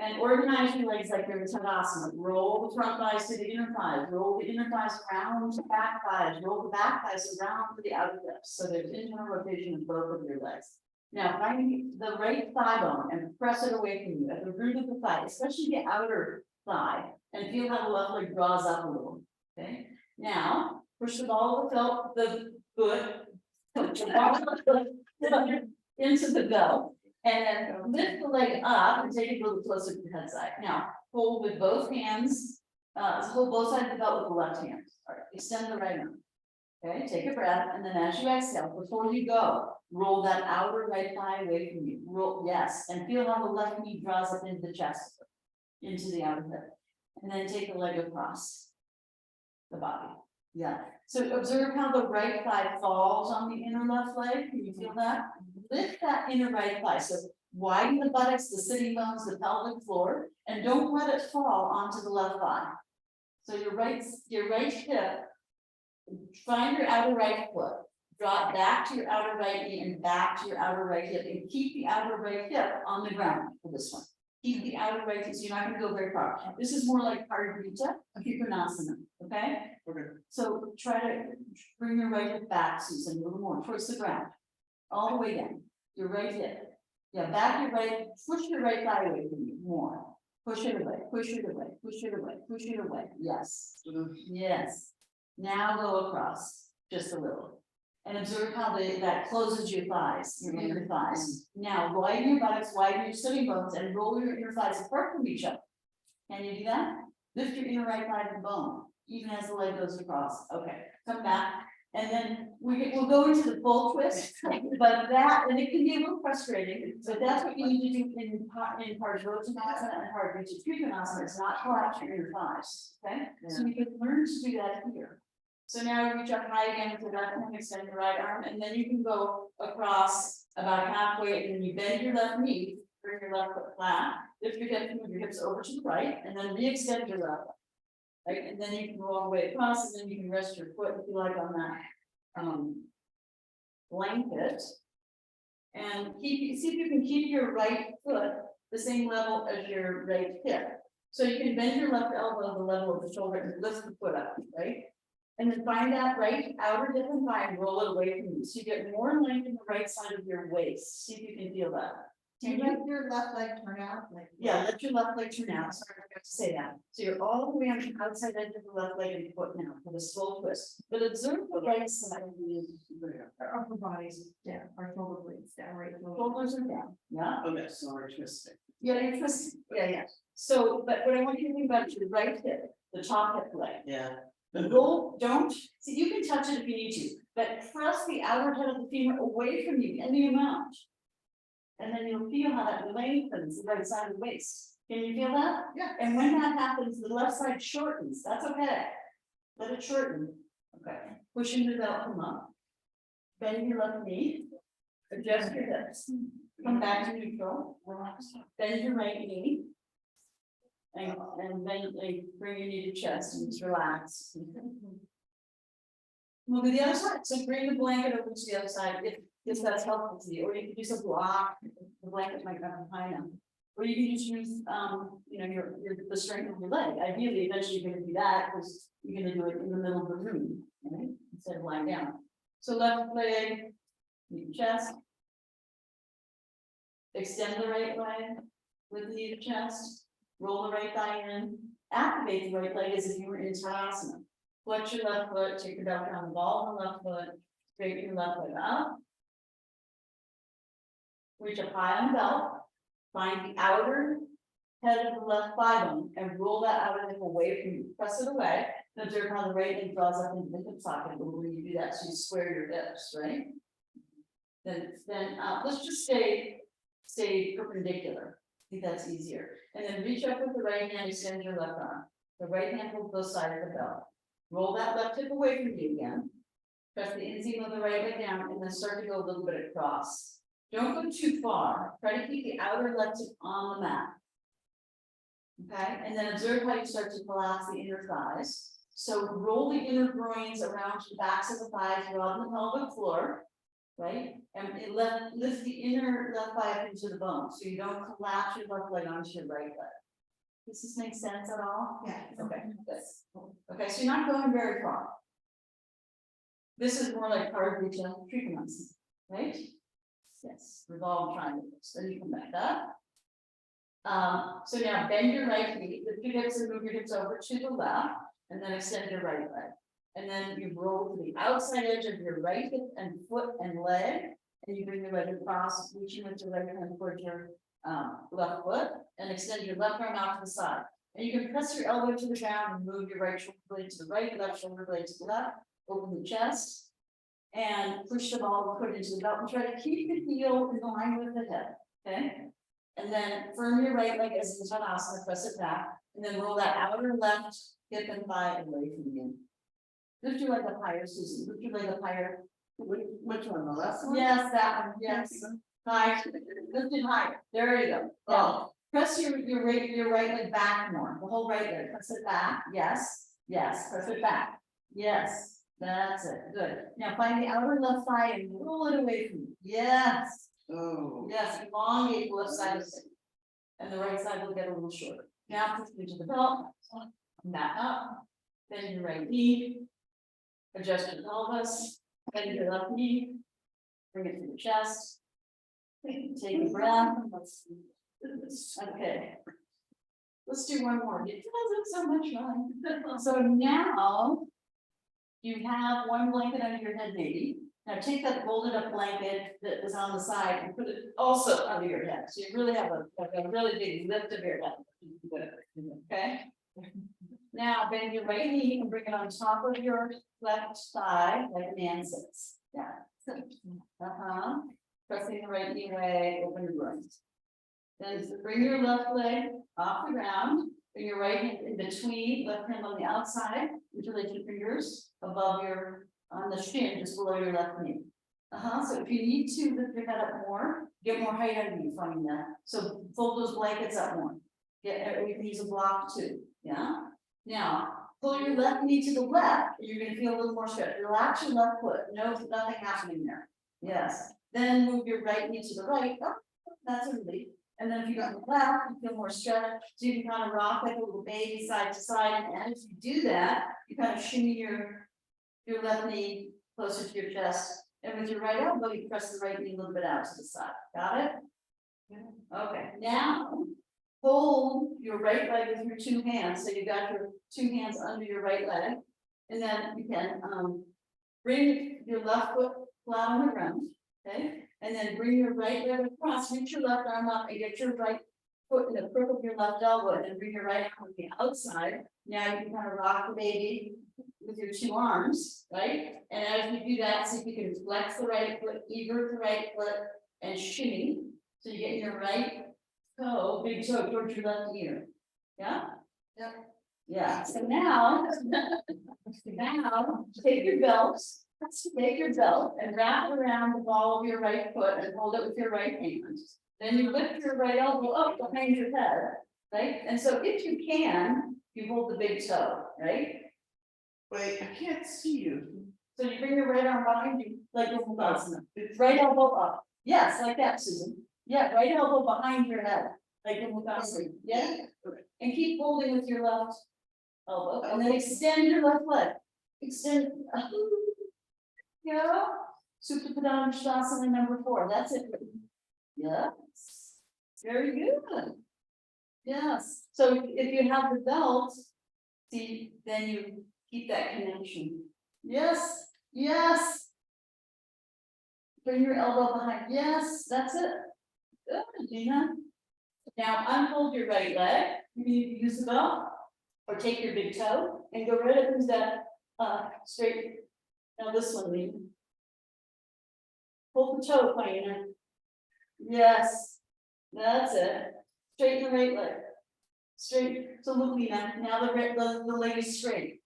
And organize your legs like you're in Tadasana. Roll the front thighs to the inner thighs, roll the inner thighs around to back thighs, roll the back thighs around to the outer hips. So there's internal rotation of both of your legs. Now find the right thigh bone and press it away from you at the root of the thigh, especially the outer thigh, and feel how the left leg draws up a little. Okay, now push the ball of the felt, the foot, into the belt. And then lift the leg up and take it a little closer to the head side. Now, hold with both hands, hold both sides of the belt with the left hand. All right, extend the right arm. Okay, take a breath, and then as you exhale, before you go, roll that outer right thigh away from you. Roll, yes, and feel how the left knee draws up into the chest, into the outer hip. And then take the leg across the body. Yeah, so observe how the right thigh falls on the inner left leg. Can you feel that? Lift that inner right thigh. So widen the buttocks, the sitting bones, the pelvic floor, and don't let it fall onto the left thigh. So your right hip, find your outer right foot, draw it back to your outer right knee and back to your outer right hip, and keep the outer right hip on the ground for this one. Keep the outer right hip, so you're not gonna go very far. This is more like Parivrtta, Trikonasana, okay? Okay. So try to bring your right hip back, Susan, a little more towards the ground. All the way down, your right hip. Yeah, back your right, push your right thigh away from you, more. Push it away, push it away, push it away, push it away, yes. Yes. Now go across, just a little. And observe how that closes your thighs, your inner thighs. Now widen your buttocks, widen your sitting bones, and roll your inner thighs apart from each other. Can you do that? Lift your inner right thigh to the bone, even as the leg goes across. Okay, come back. And then we'll go into the full twist, but and it can be a little frustrating, but that's what you need to do in Parivrtta and Parivrtta Trikonasana, is not collapse your inner thighs, okay? So you can learn to do that here. So now reach up high again with the left hand, extend your right arm, and then you can go across about halfway, and then you bend your left knee, bring your left foot flat, lift your hips, move your hips over to the right, and then re-extend your left. Right, and then you can go all the way across, and then you can rest your foot if you like on that blanket. And see if you can keep your right foot the same level as your right hip. So you can bend your left elbow to the level of the shoulder and lift the foot up, right? And then find that right outer hip and thigh and roll it away from you. So you get more length in the right side of your waist. See if you can feel that. Can you let your left leg turn out like? Yeah, let your left leg turn out. Sorry, I forgot to say that. So you're all the way on the outside edge of the left leg and foot now for the slow twist. But observe the right side. Our upper bodies down, our shoulder blades down, right? Shoulders are down. Yeah. Okay, so we're twisting. Yeah, you're twisting. Yeah. So, but what I want you to think about is your right hip, the top hip leg. Yeah. The goal, don't, see, you can touch it if you need to, but press the outer head of the femur away from you any amount. And then you'll feel how that lengthens the right side of the waist. Can you feel that? Yeah. And when that happens, the left side shortens. That's okay. Let it shorten. Okay. Pushing the belt, come up. Bend your left knee. Adjust your hips. Come back to neutral. Relax. Bend your right knee. And then bring your knee to chest and just relax. We'll do the other side. So bring the blanket over to the other side if that's helpful to you, or you can use a block. The blanket might not be high enough. Or you can just use the strength of your leg. Ideally, eventually you're gonna do that because you're gonna do it in the middle of the room, right? Instead of lying down. So left leg, knee to chest. Extend the right leg with the knee to chest. Roll the right thigh in. Activate the right leg as if you were in Tadasana. Flex your left foot, take your belt down the ball of the left foot, straighten your left leg up. Reach up high on the belt, find the outer head of the left thigh bone and roll that outer hip away from you. Press it away. And observe how the right leg draws up into the hip socket. When you do that, so you square your hips, right? Then let's just stay perpendicular. I think that's easier. And then reach up with the right hand, extend your left arm. The right hand holds both sides of the belt. Roll that left hip away from you again. Press the inseam of the right leg down and then start to go a little bit across. Don't go too far, try to keep the outer left hip on the mat. Okay, and then observe how you start to collapse the inner thighs. So roll the inner groins around to the backs of the thighs, rub the pelvic floor. Right, and lift the inner left thigh up into the bone, so you don't collapse your left leg onto your right leg. Does this make sense at all? Yeah. Okay, good. Okay, so you're not going very far. This is more like Parvata Trikonasana, right? Yes, revolve triangles, then you come back up. So now bend your right knee, lift your hips and move your hips over to the left, and then extend your right leg. And then you roll to the outside edge of your right hip and foot and leg, and you bring the leg across, reaching with your right hand towards your left foot, and extend your left arm out to the side. And you can press your elbow to the ground and move your right shoulder blade to the right, left shoulder blade to the left, open the chest, and push the ball, put it into the belt, and try to keep the heel in line with the hip, okay? And then firm your right leg as in Tadasana, press it back, and then roll that outer left hip and thigh away from you. Lift your leg up higher, Susan, lift your leg up higher. Which one, the left one? Yes, that one, yes. High, lift it higher, there you go. Now, press your right leg back more, the whole right leg, press it back, yes, press it back. Yes, that's it, good. Now find the outer left thigh and roll it away from you, yes, Oh. yes, elongate the left side of it. And the right side will get a little shorter. Now push into the belt, come back up, bend your right knee. Adjust your pelvis, bend your left knee, bring it to the chest. Take a breath. Okay. Let's do one more. It does so much fun. So now you have one blanket under your head, maybe. Now take that folded up blanket that was on the side and put it also under your head. So you really have a really big lift of your head. Okay. Now bend your right knee and bring it on top of your left thigh like a man sits. Yeah. Pressing the right knee away, open the groins. Then bring your left leg off the ground, bring your right hand in between, left hand on the outside, interlace your fingers above your, on the shin, just below your left knee. So if you need to lift your head up more, get more height under you from that. So fold those blankets up more. You can use a block too, yeah? Now, pull your left knee to the left, and you're gonna feel a little more stretch. Relax your left foot, no, nothing happening there. Yes, then move your right knee to the right, oh, that's a relief. And then if you go to the left, you feel more stretch, so you can kind of rock like a little baby side to side, and if you do that, you kind of shimmy your left knee closer to your chest, and with your right elbow, you press the right knee a little bit out to the side, got it? Okay, now, hold your right leg with your two hands, so you got your two hands under your right leg, and then you can bring your left foot flat on the ground, okay? And then bring your right leg across, reach your left arm up, and get your right foot in the crook of your left elbow, and then bring your right arm on the outside. Now you can kind of rock the baby with your two arms, right? And as you do that, see if you can flex the right foot, invert the right foot, and shimmy, so you get your right toe, big toe towards your left ear. Yeah? Yep. Yeah, so now, take your belt and wrap it around the ball of your right foot and hold it with your right hand. Then you lift your right elbow up behind your head, right? And so if you can, you hold the big toe, right? Wait, I can't see you. So you bring your right arm behind you, like a Mukasana. Right elbow up. Yes, like that, Susan. Yeah, right elbow behind your head, like a Mukasana. Yeah? And keep holding with your left elbow, and then extend your left leg. Extend. Yeah. Supta Padana Shavasana number 4. That's it. Yes. Very good. Yes. So if you have the belt, see, then you keep that connection. Yes. Yes. Bring your elbow behind. Yes, that's it. Good, Gina. Now unfold your right leg. You can use the belt or take your big toe and go right up into that straight. Now this one, Lee. Hold the toe, Paina. Yes, that's it. Straighten the right leg. Straight. So look, Lena. Now the leg is straight.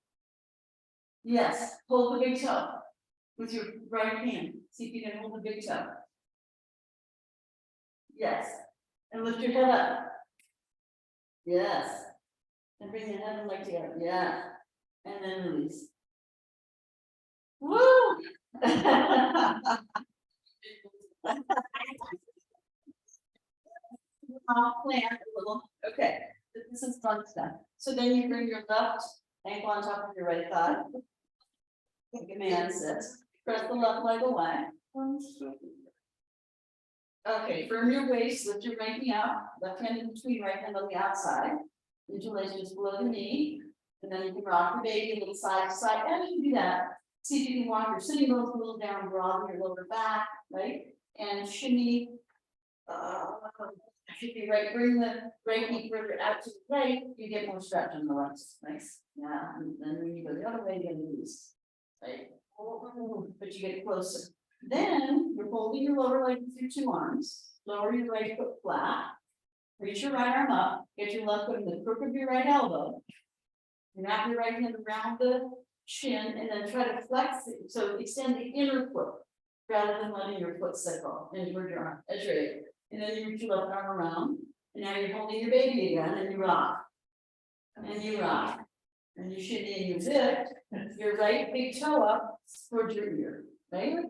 Yes. Hold the big toe with your right hand. See if you can hold the big toe. Yes. And lift your head up. Yes. And bring your head and leg together, yeah. And then release. Woo! I'll plant a little, okay, this is fun stuff. So then you bring your left ankle on top of your right thigh. Like a man sits, press the left leg away. Okay, firm your waist, lift your right knee out, left hand in between, right hand on the outside. Interlace just below the knee, and then you can rock your baby a little side to side, as you do that. See if you can walk your sitting bones a little down, broaden your lower back, right? And shimmy. Should be right, bring the right knee further out to the right, you get more stretch on the left, nice, yeah, and then when you go the other way, you get loose. Right, but you get closer. Then you're holding your lower leg with your two arms, lower your right foot flat. Reach your right arm up, get your left foot in the crook of your right elbow. Wrap your right hand around the shin and then try to flex it, so extend the inner foot. Rather than letting your foot circle into your arm, as your able. And then you reach your left arm around, and now you're holding your baby again, and you rock. And you rock. And you shimmy and you lift your right big toe up towards your ear, right?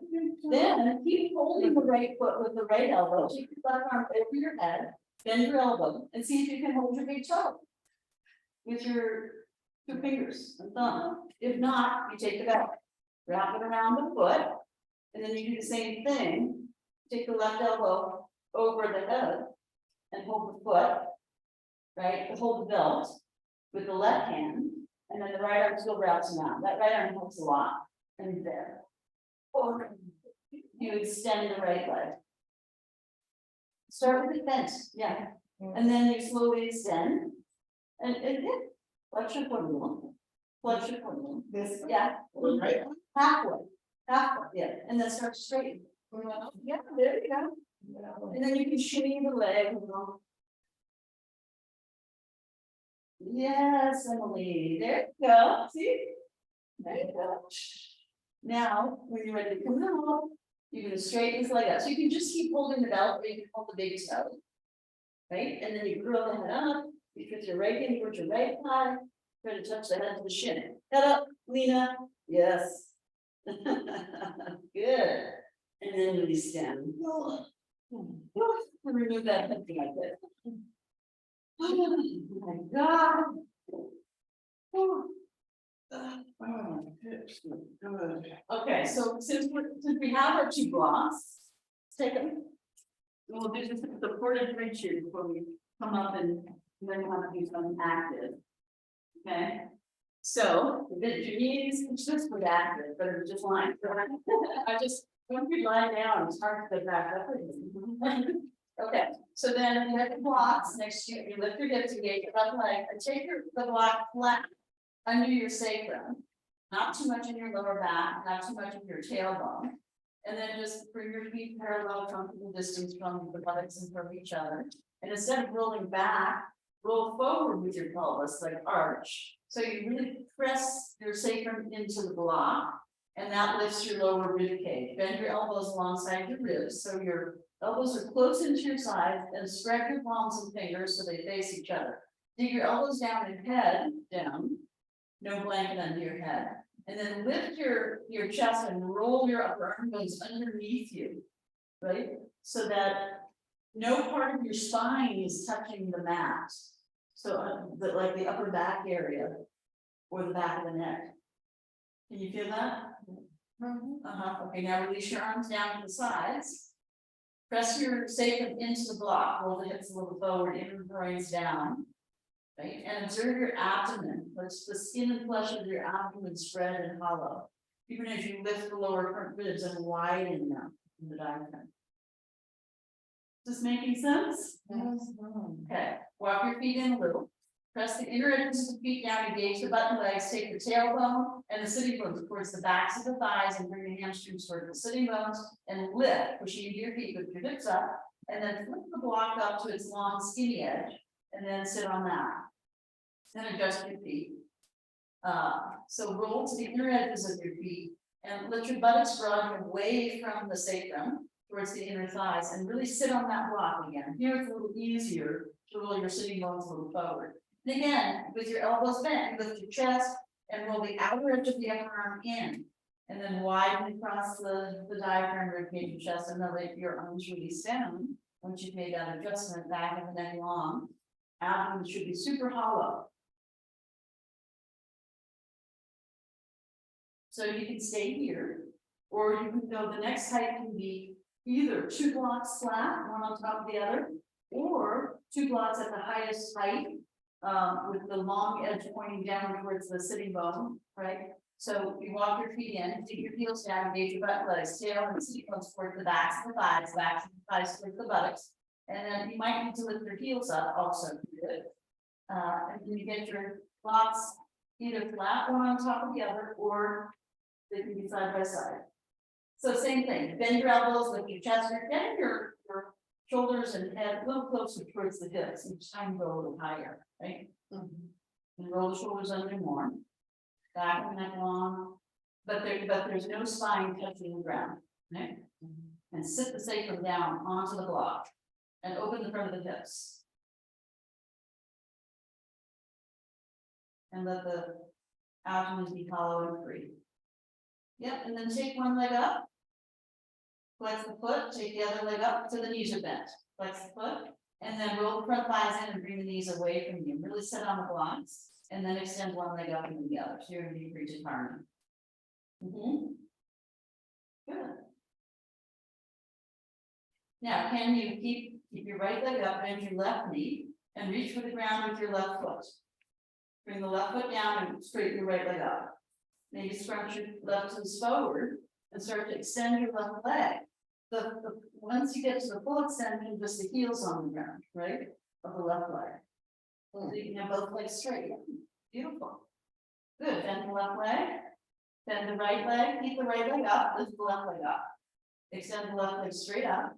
Then keep holding the right foot with the right elbow, take your left arm over your head, bend your elbow, and see if you can hold your big toe. With your two fingers and thumb. If not, you take it out, wrap it around the foot, and then you do the same thing. Take the left elbow over the head and hold the foot, right? Hold the belt with the left hand, and then the right arm still wraps around. That right arm helps a lot. And there. Or you extend the right leg. Start with the bent, yeah. And then you slowly extend. And yeah, flex your foot a little. Flex your foot a little. This, Yeah, right? halfway, yeah, and then start to straighten. Yeah, there you go. And then you can shimmy the leg. Yes, Emily, there you go, see? There you go. Now, when you're ready to come out, you're gonna straighten this leg out, so you can just keep holding the belt, or you can hold the big toe. Right, and then you curl the head up, you put your right hand towards your right thigh, try to touch the head to the shin. Head up, Lena, yes. Good, and then release down. Remove that head like this. Oh my God. Oh, hips, good. Okay, so since we have our two blocks, let's take them. We'll do just the supported bridge here before we come up and then we'll have to do something active. Okay, so the your knees, it's just for active, but it's just lying. I just, when you lie down, it's hard to get back up. Okay, so then you have the blocks next to you, you lift your hips, you get your left leg, and take the block flat under your sacrum. Not too much in your lower back, not too much in your tailbone. And then just bring your feet parallel, comfortable distance from the buttocks and from each other. And instead of rolling back, roll forward with your pelvis, like arch. So you really press your sacrum into the block, and that lifts your lower rib cage. Bend your elbows alongside your ribs, so your elbows are close into your sides, and spread your palms and fingers so they face each other. Dig your elbows down and head down. No blanket under your head. And then lift your chest and roll your upper arm bones underneath you, right? So that no part of your spine is touching the mat. So like the upper back area or the back of the neck. Can you feel that? Okay, now release your arms down to the sides. Press your sacrum into the block, roll the hips a little forward, inner groins down. Right, and observe your abdomen. Let's the skin and flesh of your abdomen spread and hollow. Even as you lift the lower front ribs and widen them in the diaphragm. Is this making sense? Yes. Okay, walk your feet in a little. Press the inner edges of the feet down, engage the button legs, take your tailbone and the sitting bones towards the backs of the thighs and bring the hamstrings toward the sitting bones and lift, pushing into your feet with your hips up, and then flip the block up to its long skinny edge. And then sit on that. Then adjust your feet. So roll to the inner edges of your feet and let your buttocks broaden away from the sacrum towards the inner thighs and really sit on that block again. Here it's a little easier to roll your sitting bones a little forward. And again, with your elbows bent, lift your chest and roll the outer edge of the upper arm in. And then widen across the diaphragm, ribcage, your chest, and then let your arms release down. Once you've made that adjustment, back and the neck long. Abdomen should be super hollow. So you can stay here, or you can go, the next height can be either 2 blocks flat, one on top of the other, or 2 blocks at the highest height, with the long edge pointing down towards the sitting bone, right? So you walk your feet in, take your heels down, engage your butt legs, tail and sitting bones towards the backs of the thighs, backs of the thighs towards the buttocks. And then you might need to lift your heels up also. Good. And then you get your blocks either flat, one on top of the other, or they can be side by side. So same thing, bend your elbows, lift your chest, get your shoulders and head a little closer towards the hips, each time go a little higher, right? And roll the shoulders under more. Back and neck long, but there's no spine touching the ground, right? And sit the sacrum down onto the block and open the front of the hips. And let the abdomen be hollow and free. Yep, and then take one leg up. Flex the foot, take the other leg up so the knees are bent. Flex the foot, and then roll the front thighs in and bring the knees away from you. Really sit on the blocks, and then extend one leg up and the other. So you're going to be free to harmony. Good. Now, can you keep your right leg up, bend your left knee, and reach for the ground with your left foot. Bring the left foot down and straighten your right leg up. Maybe scrunch your left toes forward and start to extend your left leg. Once you get to the full extension, just the heels on the ground, right, of the left leg. So you can have both legs straight. Beautiful. Good. Bend the left leg. Bend the right leg. Keep the right leg up. Lift the left leg up. Extend the left leg straight up.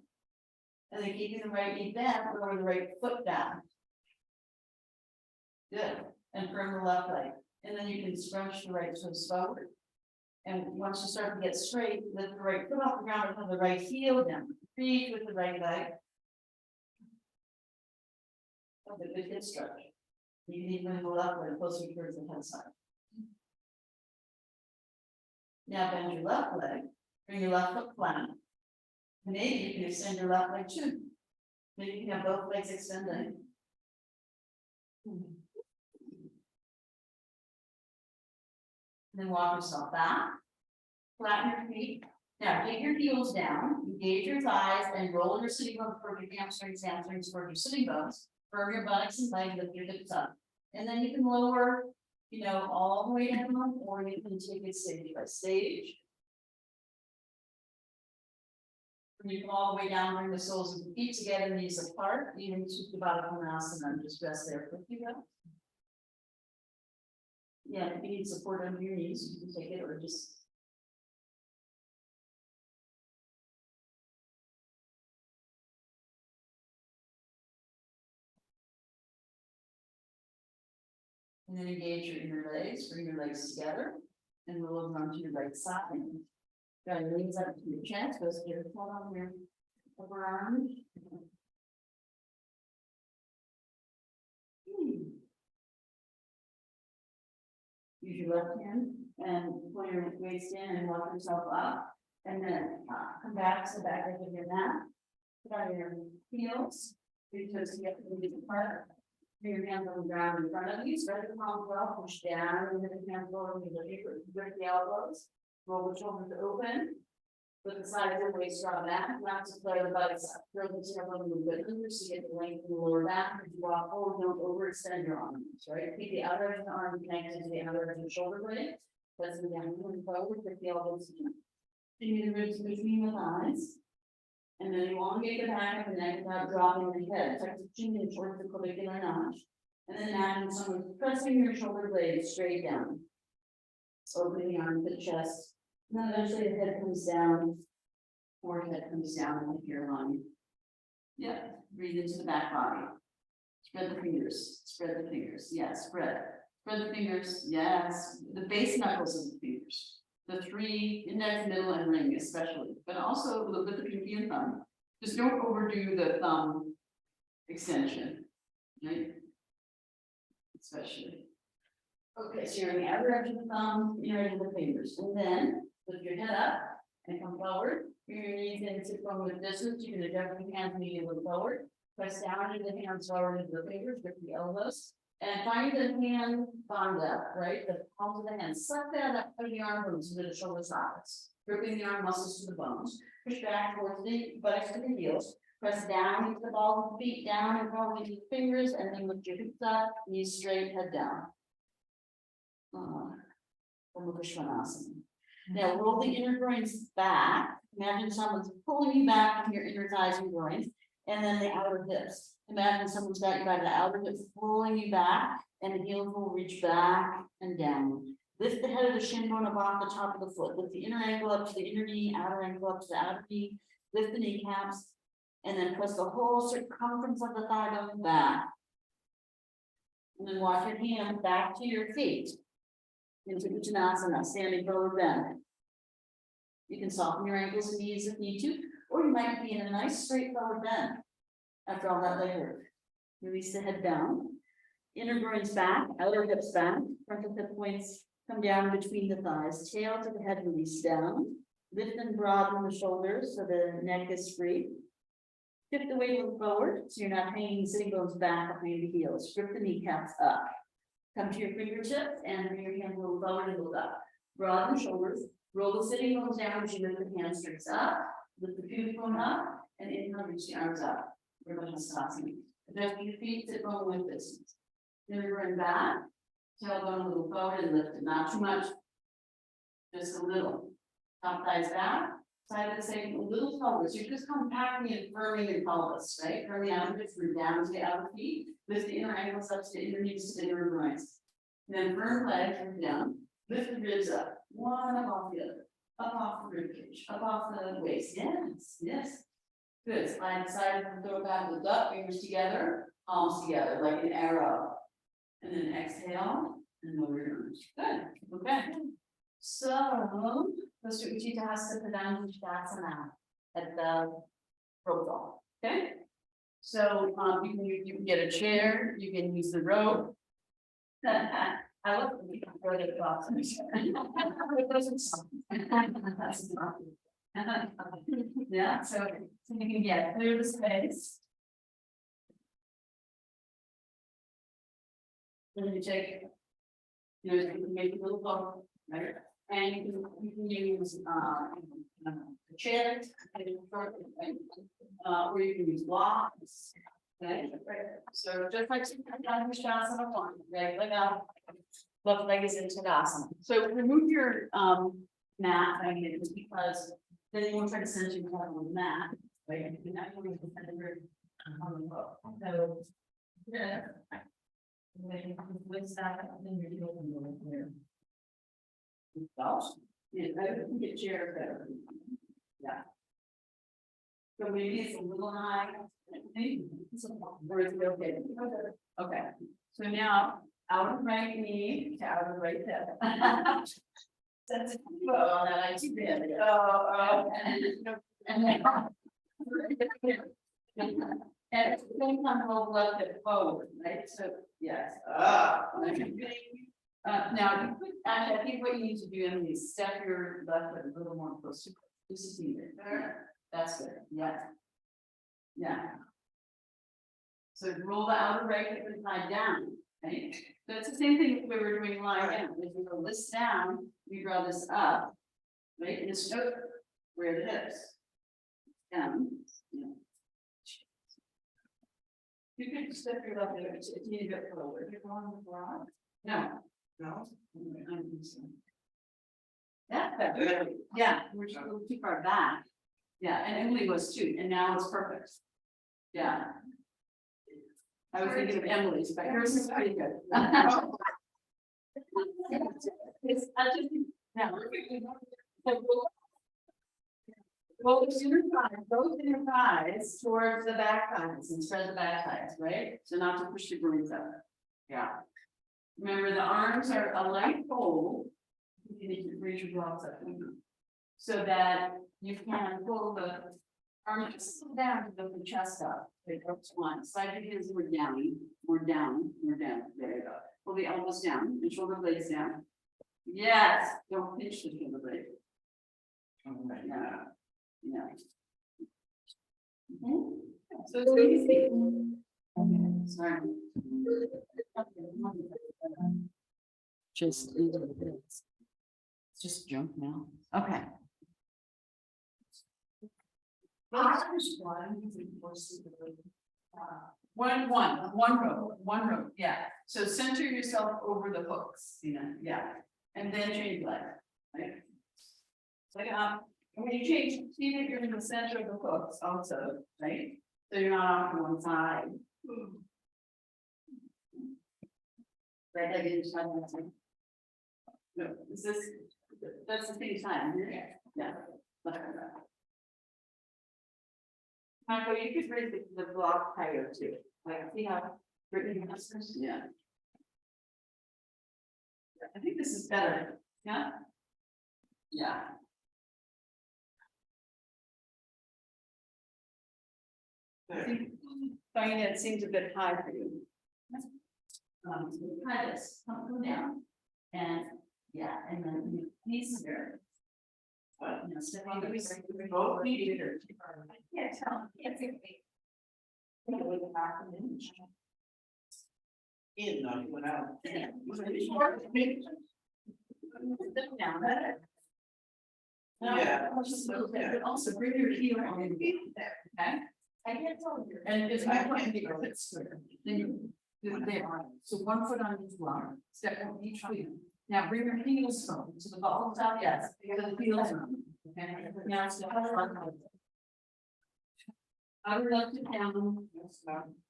And then keeping the right knee bent, lower the right foot down. Good. And firm the left leg. And then you can scrunch the right toes forward. And once you start to get straight, lift the right foot off the ground and have the right heel down. Reach with the right leg. Have a good hip stretch. You need to move the left leg closer towards the head side. Now bend your left leg. Bring your left foot flat. Maybe you can extend your left leg too. Maybe you can have both legs extended. Then walk yourself back. Flatten your feet. Now dig your heels down, engage your thighs, and roll your sitting bones toward your hamstrings toward your sitting bones. Firm your buttocks and legs, lift your hips up. And then you can lower, all the way down, or you can take it stage by stage. You come all the way down, bring the soles of the feet together, knees apart, even to the bottom of the mouse, and then just rest there for a few minutes. Yeah, if you need support under your knees, you can take it or just. And then engage your inner legs, bring your legs together, and roll them onto your right side. Got your knees up to your chest, goes to your foot on your upper arm. Use your left hand and pull your waist in and walk yourself up. And then come back to the back edge of your mat. Put on your heels. Your toes together to the apart. Bring your hands on the ground in front of you. Spread the palms well, push down, and then the hands lower, lift the elbows. Roll the shoulders open. Put the side of your waist on back. Not to play the buttocks up. Throw the tail a little bit under so you get the length in the lower back. As you walk forward, don't overextend your arms, right? Keep the outer edge of the arm connected to the outer edge of the shoulder blade. Press them down, moving forward, with the elbows in. Bring the ribs between the thighs. And then elongate the back of the neck without dropping the head. Tuck the chin in towards the clavicular notch. And then imagine someone pressing your shoulder blades straight down. Opening the arm to the chest. And then eventually the head comes down. Forehead comes down like your line. Yep. Breathe into the back body. Spread the fingers. Spread the fingers. Yes, spread. Spread the fingers. Yes. The base knuckles of the fingers. the three index, middle, and ring especially, but also look at the pinky and thumb. Just don't overdo the thumb extension, right? Especially. Okay, so you're on the outer edge of the thumb, inner edge of the fingers, and then lift your head up and come forward. Bring your knees in, sit forward with distance. You can adjust your hands immediately forward. Press down into the hands forward into the fingers, grip the elbows. And find the hand bond up, right? The palms of the hands. Suck that up through the arm bones into the shoulder sockets. Gripping the arm muscles to the bones. Push back towards the buttocks to the heels. Press down into the balls of the feet, down and forward with your fingers, and then lift your hips up, knees straight, head down. Vishwanasana. Now roll the inner groins back. Imagine someone's pulling you back from your inner thighs and groins, and then the outer hips. Imagine someone's got you by the outer hips, pulling you back, and the heels will reach back and down. Lift the head of the shin bone above the top of the foot. Lift the inner ankle up to the inner knee, outer ankle up to the outer knee. Lift the kneecaps, and then press the whole circumference of the thigh bone back. And then walk your hands back to your feet. Into Uttanasana, standing forward bend. You can soften your ankles and knees if need to, or you might be in a nice straight forward bend. After all that leg work. Release the head down. Inner groins back, outer hips back, front of hip points come down between the thighs, tail to the head, release down. Lift and broaden the shoulders so the neck is free. Shift the weight a little forward, so you're not hanging the sitting bones back behind the heels. Grip the kneecaps up. Come to your fingertips and bring your hands a little forward and look up. Broaden the shoulders, roll the sitting bones down as you lift the hamstrings up, lift the pubic bone up, and inhale, reach the arms up. We're going to stop. Adjust your feet, sit bone with distance. Then we're going back, tailbone a little forward and lift it, not too much, just a little. Top thighs back, side of the same, a little forward. So you're just compacting and firming your pelvis, right? From the outer hips, root down to the outer feet. Lift the inner ankles up to the inner knees to the inner groins. Then firm legs down. Lift the ribs up, one up off the other, up off the rib cage, up off the waist. Yes, yes. Good. Slide side and throw back, lift up, fingers together, palms together like an arrow. And then exhale and lower your arms. Good. Okay. So let's do Uttanasana Pradhanasana at the rope. Okay. So you can get a chair, you can use the rope. I love when you can throw it across. Yeah, so you can get clear the space. Then you take, you can make a little boat, right? And you can use a chair, or you can use blocks. Okay, so just like Vishwanasana one, right? Left leg is in Tadasana. So remove your mat, I mean, just because then you won't try to send you on the mat, right? You're not going to send your on the boat. So yeah. With that, then you're doing here. Yeah, I can get chair better. Yeah. So maybe it's a little high. Or is it okay? Okay. So now outer right knee to outer right hip. That's a on that I see that. And then and at the same time, hold left hip forward, right? So yes. Now you put, I think what you need to do, Emily, is step your left foot a little more close. This is needed. That's good. Yeah. Yeah. So roll the outer right hip and thigh down. Right? So it's the same thing we were doing lying down. If you roll this down, we draw this up, right? And it's where the hips down. Yeah. You could step your left foot a teeny bit forward. You're going with broad. No. No. That's better. Yeah, we're just a little too far back. Yeah, and Emily was too, and now it's perfect. Yeah. I was thinking of Emily's, but yours is pretty good. It's just, yeah. Well, those inner thighs towards the back thighs and spread the back thighs, right? So not to push the groins up. Yeah. Remember, the arms are a light fold. You need to raise your blocks up. So that you can pull the arm just down to build the chest up. It goes one, slide your heels more down, more down, more down. There you go. Pull the elbows down, and shoulder blades down. Yes, don't pinch the shoulder blade. Yeah. Yeah. Mhm. So it's easy. Okay, sorry. Just into this. It's just junk now. Okay. One row, yeah. So center yourself over the hooks, yeah. And then change leg, right? Like, and when you change, see that you're in the center of the hooks also, right? So you're not off to one side. Right, I didn't try that. No, is this, that's the same time, yeah. Michael, you could raise the block higher too, like, see how Brittany has this, yeah. I think this is better, yeah? Yeah. I think, finding it seems a bit high for you. So try this, come down, and, yeah, and then you knees here. But, step on the both feet here. I can't tell, can't see me. With the back of the In, not went out. Yeah. But also bring your heel on the feet there, okay? I can't tell you. And it's not going to be a bit square. Then you do there. So 1 foot on each line, step on each foot. Now bring your heels from to the ball top, yes, because the heels are. Okay, now step on. I would love to down.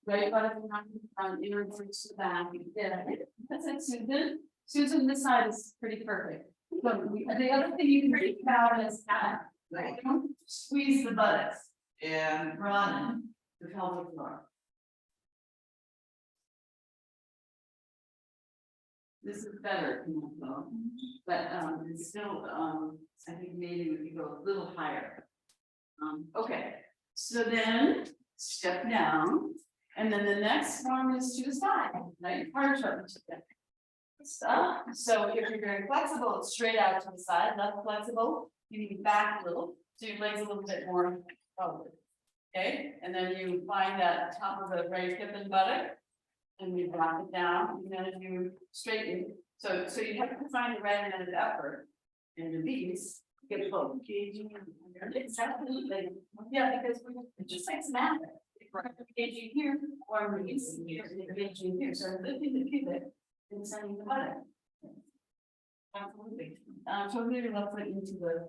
Right, but if not, inner roots to the back. Yeah, that's it, Susan. Susan, this side is pretty perfect. So the other thing you can think about is that, like, don't squeeze the buttocks And broaden the pelvic floor. This is better, but it's still, I think maybe we could go a little higher. Okay, so then step down, and then the next one is to the side, right? Hard turn. So if you're very flexible, it's straight out to the side, left flexible, you need back a little, so your legs a little bit more forward. Okay, and then you find that top of the right hip and buttock, and you drop it down, and then you straighten. So you have to find the right amount of effort in the knees, get both engaging. Exactly, yeah, because it just takes math. If we're engaging here, or we're engaging here, so lifting the pivot and sending the buttock. Absolutely. So your left foot into the.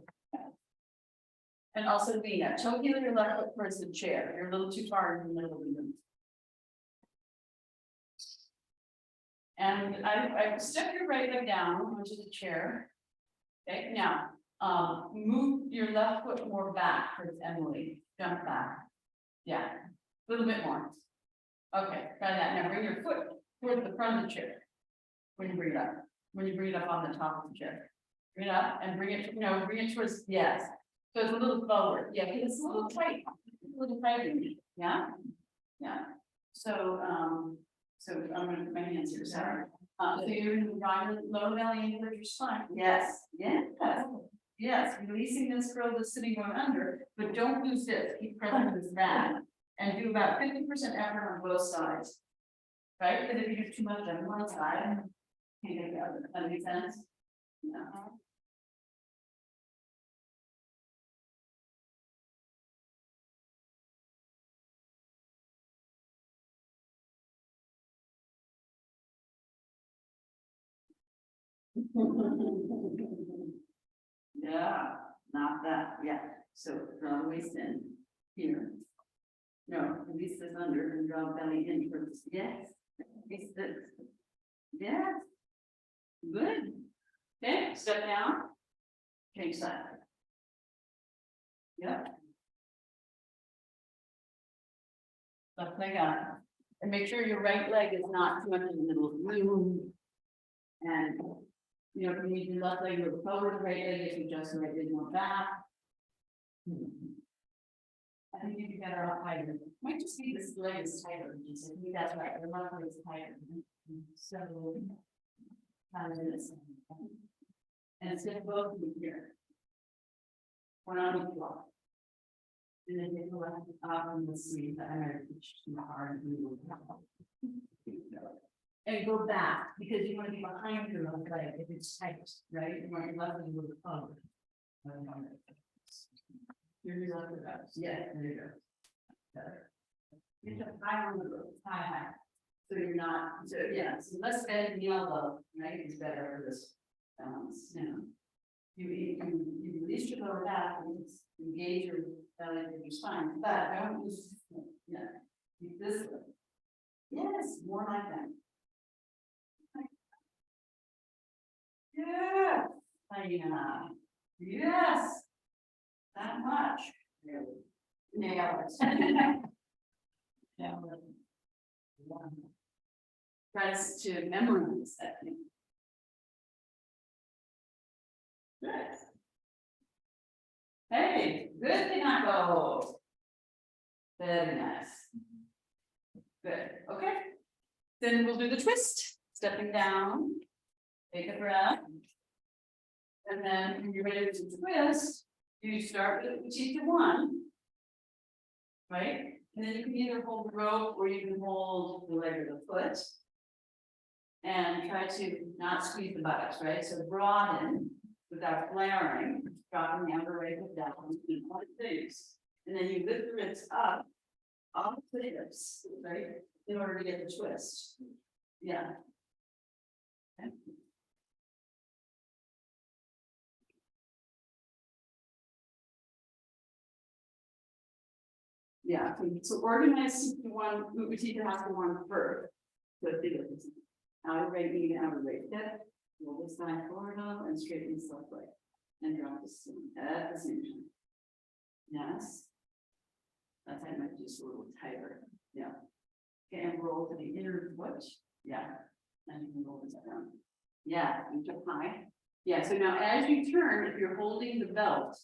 And also the toe heel your left foot towards the chair. You're a little too far in the middle of the room. And I step your right leg down onto the chair. Okay, now move your left foot more back towards Emily. Jump back. Yeah, a little bit more. Okay, try that. Now bring your foot towards the front of the chair. When you bring it up. When you bring it up on the top of the chair. Bring it up and bring it, bring it towards, yes. So it's a little forward. Yeah, because it's a little tight. A little tight. Yeah. Yeah. So I'm gonna put my hands here, sorry. So you're gonna drive the lower belly into your spine. Yes, yes. Yes, releasing this curl that's sitting going under, but don't lose this. Keep pressing this back. And do about 50% effort on both sides. Right? Because if you do too much on one side, can't get the other. That makes sense? Yeah. Yeah, not that, yeah. So draw the waist in here. No, release this under and draw belly in towards, yes. Release this. Yes. Good. Okay, step down. Change side. Yep. Left leg up. And make sure your right leg is not too much in the middle of the room. And You know, if you need your left leg to go forward, the right leg, if you adjust the right leg more back. I think you'd be better off higher. Might just be this leg is tighter. I think that's right. The left leg is tighter. So. How is this? And it's gonna both be here. One on each block. And then take the left up and let's see if I'm gonna reach too hard. And go back, because you wanna be behind your left leg if it's tight, right? You want your left leg to go forward. Here's your left leg. Yeah, there you go. Better. You have high on the road, high. So you're not, so yeah, so less bend in the elbow, right, is better for this balance, you know. You release your lower back and engage your belly with your spine, but don't use, yeah, keep this way. Yes, more like that. Yeah, yes, that much. Nail it. Nail it. Tries to memorize that thing. Good. Hey, good Pinako. Very nice. Good, okay. Then we'll do the twist, stepping down. Take a breath. And then when you're ready to twist, you start with Utthita 1. Right? And then you can either hold the rope or you can hold the leg or the foot. And try to not squeeze the buttocks, right? So broaden without flaring, dropping the upper leg down, like this. And then you lift the ribs up off the hips, right? In order to get the twist. Yeah. Okay. Yeah, so organize one, Utthita has to one first. So it's outer right knee and outer right hip. Roll this side forward and straighten this left leg. And drop this at the same time. Yes. That time might be just a little tighter. Yeah. Okay, and roll to the inner foot. Yeah. And you can roll this down. Yeah, you took high. Yeah, so now as you turn, if you're holding the belt,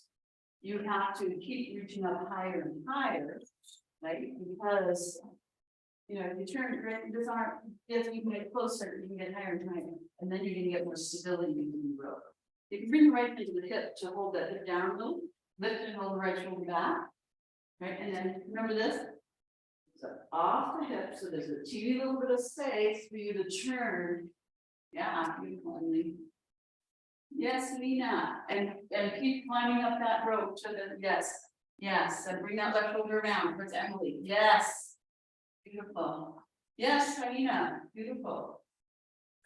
you have to keep reaching up higher and higher, right? Because, you know, if you turn this arm, if you can get closer, you can get higher and higher, and then you can get more stability in the rope. You can bring the right knee to the hip to hold that hip down a little, lift and hold the right shoulder back, right? And then remember this. So off the hip, so there's a teeny little bit of space for you to turn. Yeah, beautifully. Yes, Lena, and keep climbing up that rope to the, yes, and bring that left shoulder around towards Emily, yes. Beautiful. Yes, Karina, beautiful.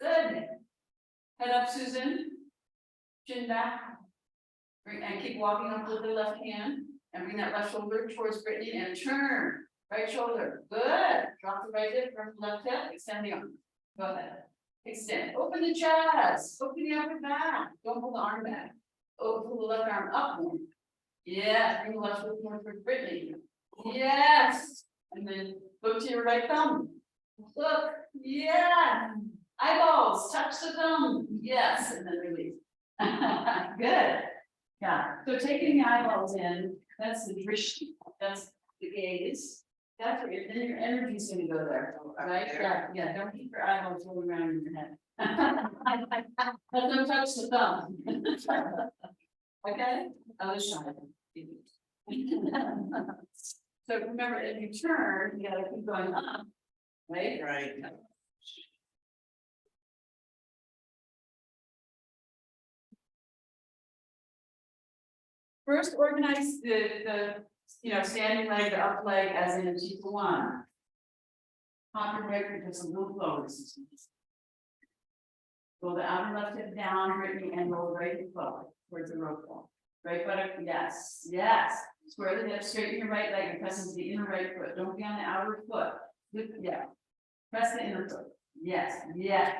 Good. Head up, Susan. Chin back. Bring, and keep walking up with the left hand, and bring that left shoulder towards Brittany, and turn. Right shoulder, good. Drop the right hip, from the left hip, extend the arm. Go ahead. Extend, open the chest, open the upper back, don't pull the arm back. Open the left arm up more. Yeah, bring the left foot more for Brittany. Yes, and then look to your right thumb. Look, yeah. Eyeballs, touch the thumb. Yes, and then release. Good. Yeah, so taking the eyeballs in, that's the drishti, that's the gaze. That's what then your energy's gonna go there, right? Yeah, don't keep your eyeballs rolling around in your head. Let them touch the thumb. Okay, other side. So remember, if you turn, you gotta keep going up, right? Right. First, organize the standing leg, the up leg as in Utthita 1. Hop your leg just a little lower. Roll the outer left hip down, Brittany, and roll right hip forward towards the rope ball. Right buttock, yes, yes. Square the hips, straighten your right leg and press into the inner right foot. Don't be on the outer foot. Good, yeah. Press the inner foot. Yes, yes.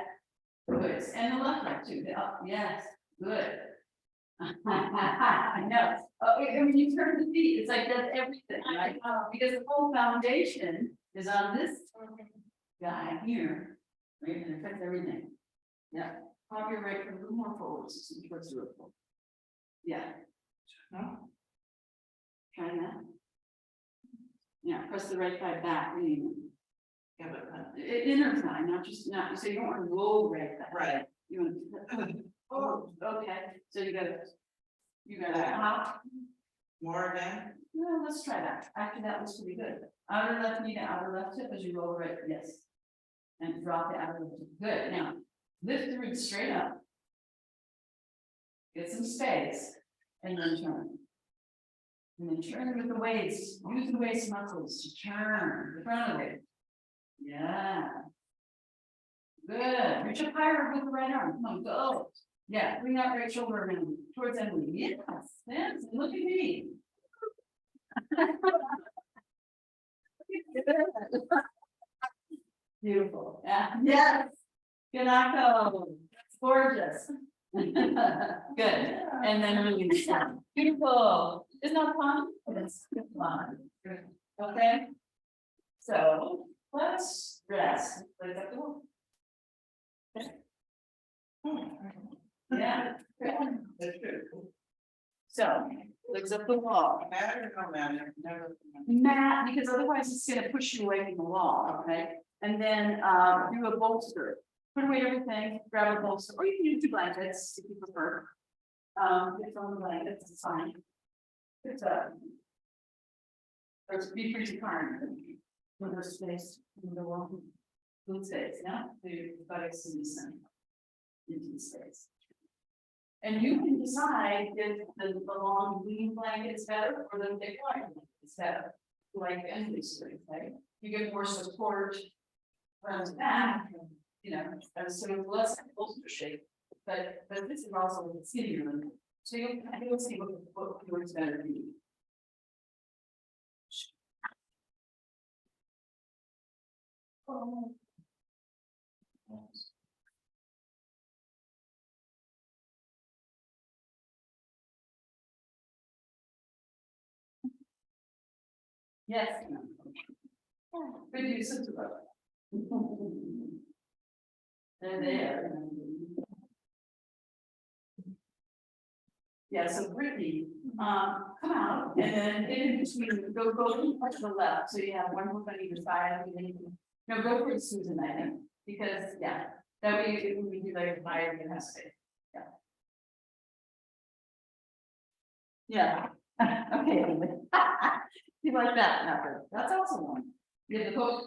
Good. And the left leg too. The up, yes, good. I know. And when you turn the feet, it's like that's everything, right? Because the whole foundation is on this guy here, right? And it affects everything. Yeah. Pop your right foot a little more forward, so it's towards the roof. Yeah. No? Try that. Yeah, press the right thigh back, really. Yeah, but, Inner thigh, not, so you don't want to roll right thigh. right. You want, oh, okay, so you gotta hop. More again? No, let's try that. Actually, that was pretty good. Outer left knee to outer left hip as you roll right, yes. And drop the outer left hip. Good. Now, lift the roots straight up. Get some space, and then turn. And then turn with the waist. Use the waist muscles to turn the front of it. Yeah. Good. Reach up higher with the right arm. Come on, go. Yeah, bring that right shoulder around towards Emily. Yes, yes. Look at me. Beautiful. Yeah. Yes. Good echo. That's gorgeous. Good. And then release them. Beautiful. Isn't that fun? It's fun. Okay. So let's rest. Let's up the wall. Yeah. That's good. So legs up the wall. Matter or no matter? Never. Mat, because otherwise it's gonna push you away from the wall, okay? And then do a bolster. Put away everything, grab a bolster, or you can use two blankets if you prefer. It's on the blankets, it's fine. It's there's be free to climb. With there's space in the wall. Good space, yeah, the buttocks in the center. Into the space. And you can decide if the long lean blanket is better or the thick wide blanket is better. Like any strength, right? You get more support from the back, you know, as sort of less bolster shape. But this is also a skinnier one. So you'll see what works better for you. Oh. Yes. Good use of the rope. They're there. Yeah, so Brittany, come out and then in between, go to the left, so you have one foot on either side. No, go for Susan, I think, because, yeah, that way it would be like fire in that space. Yeah. Yeah, okay. You like that, Pepper? That's also one. You have the hook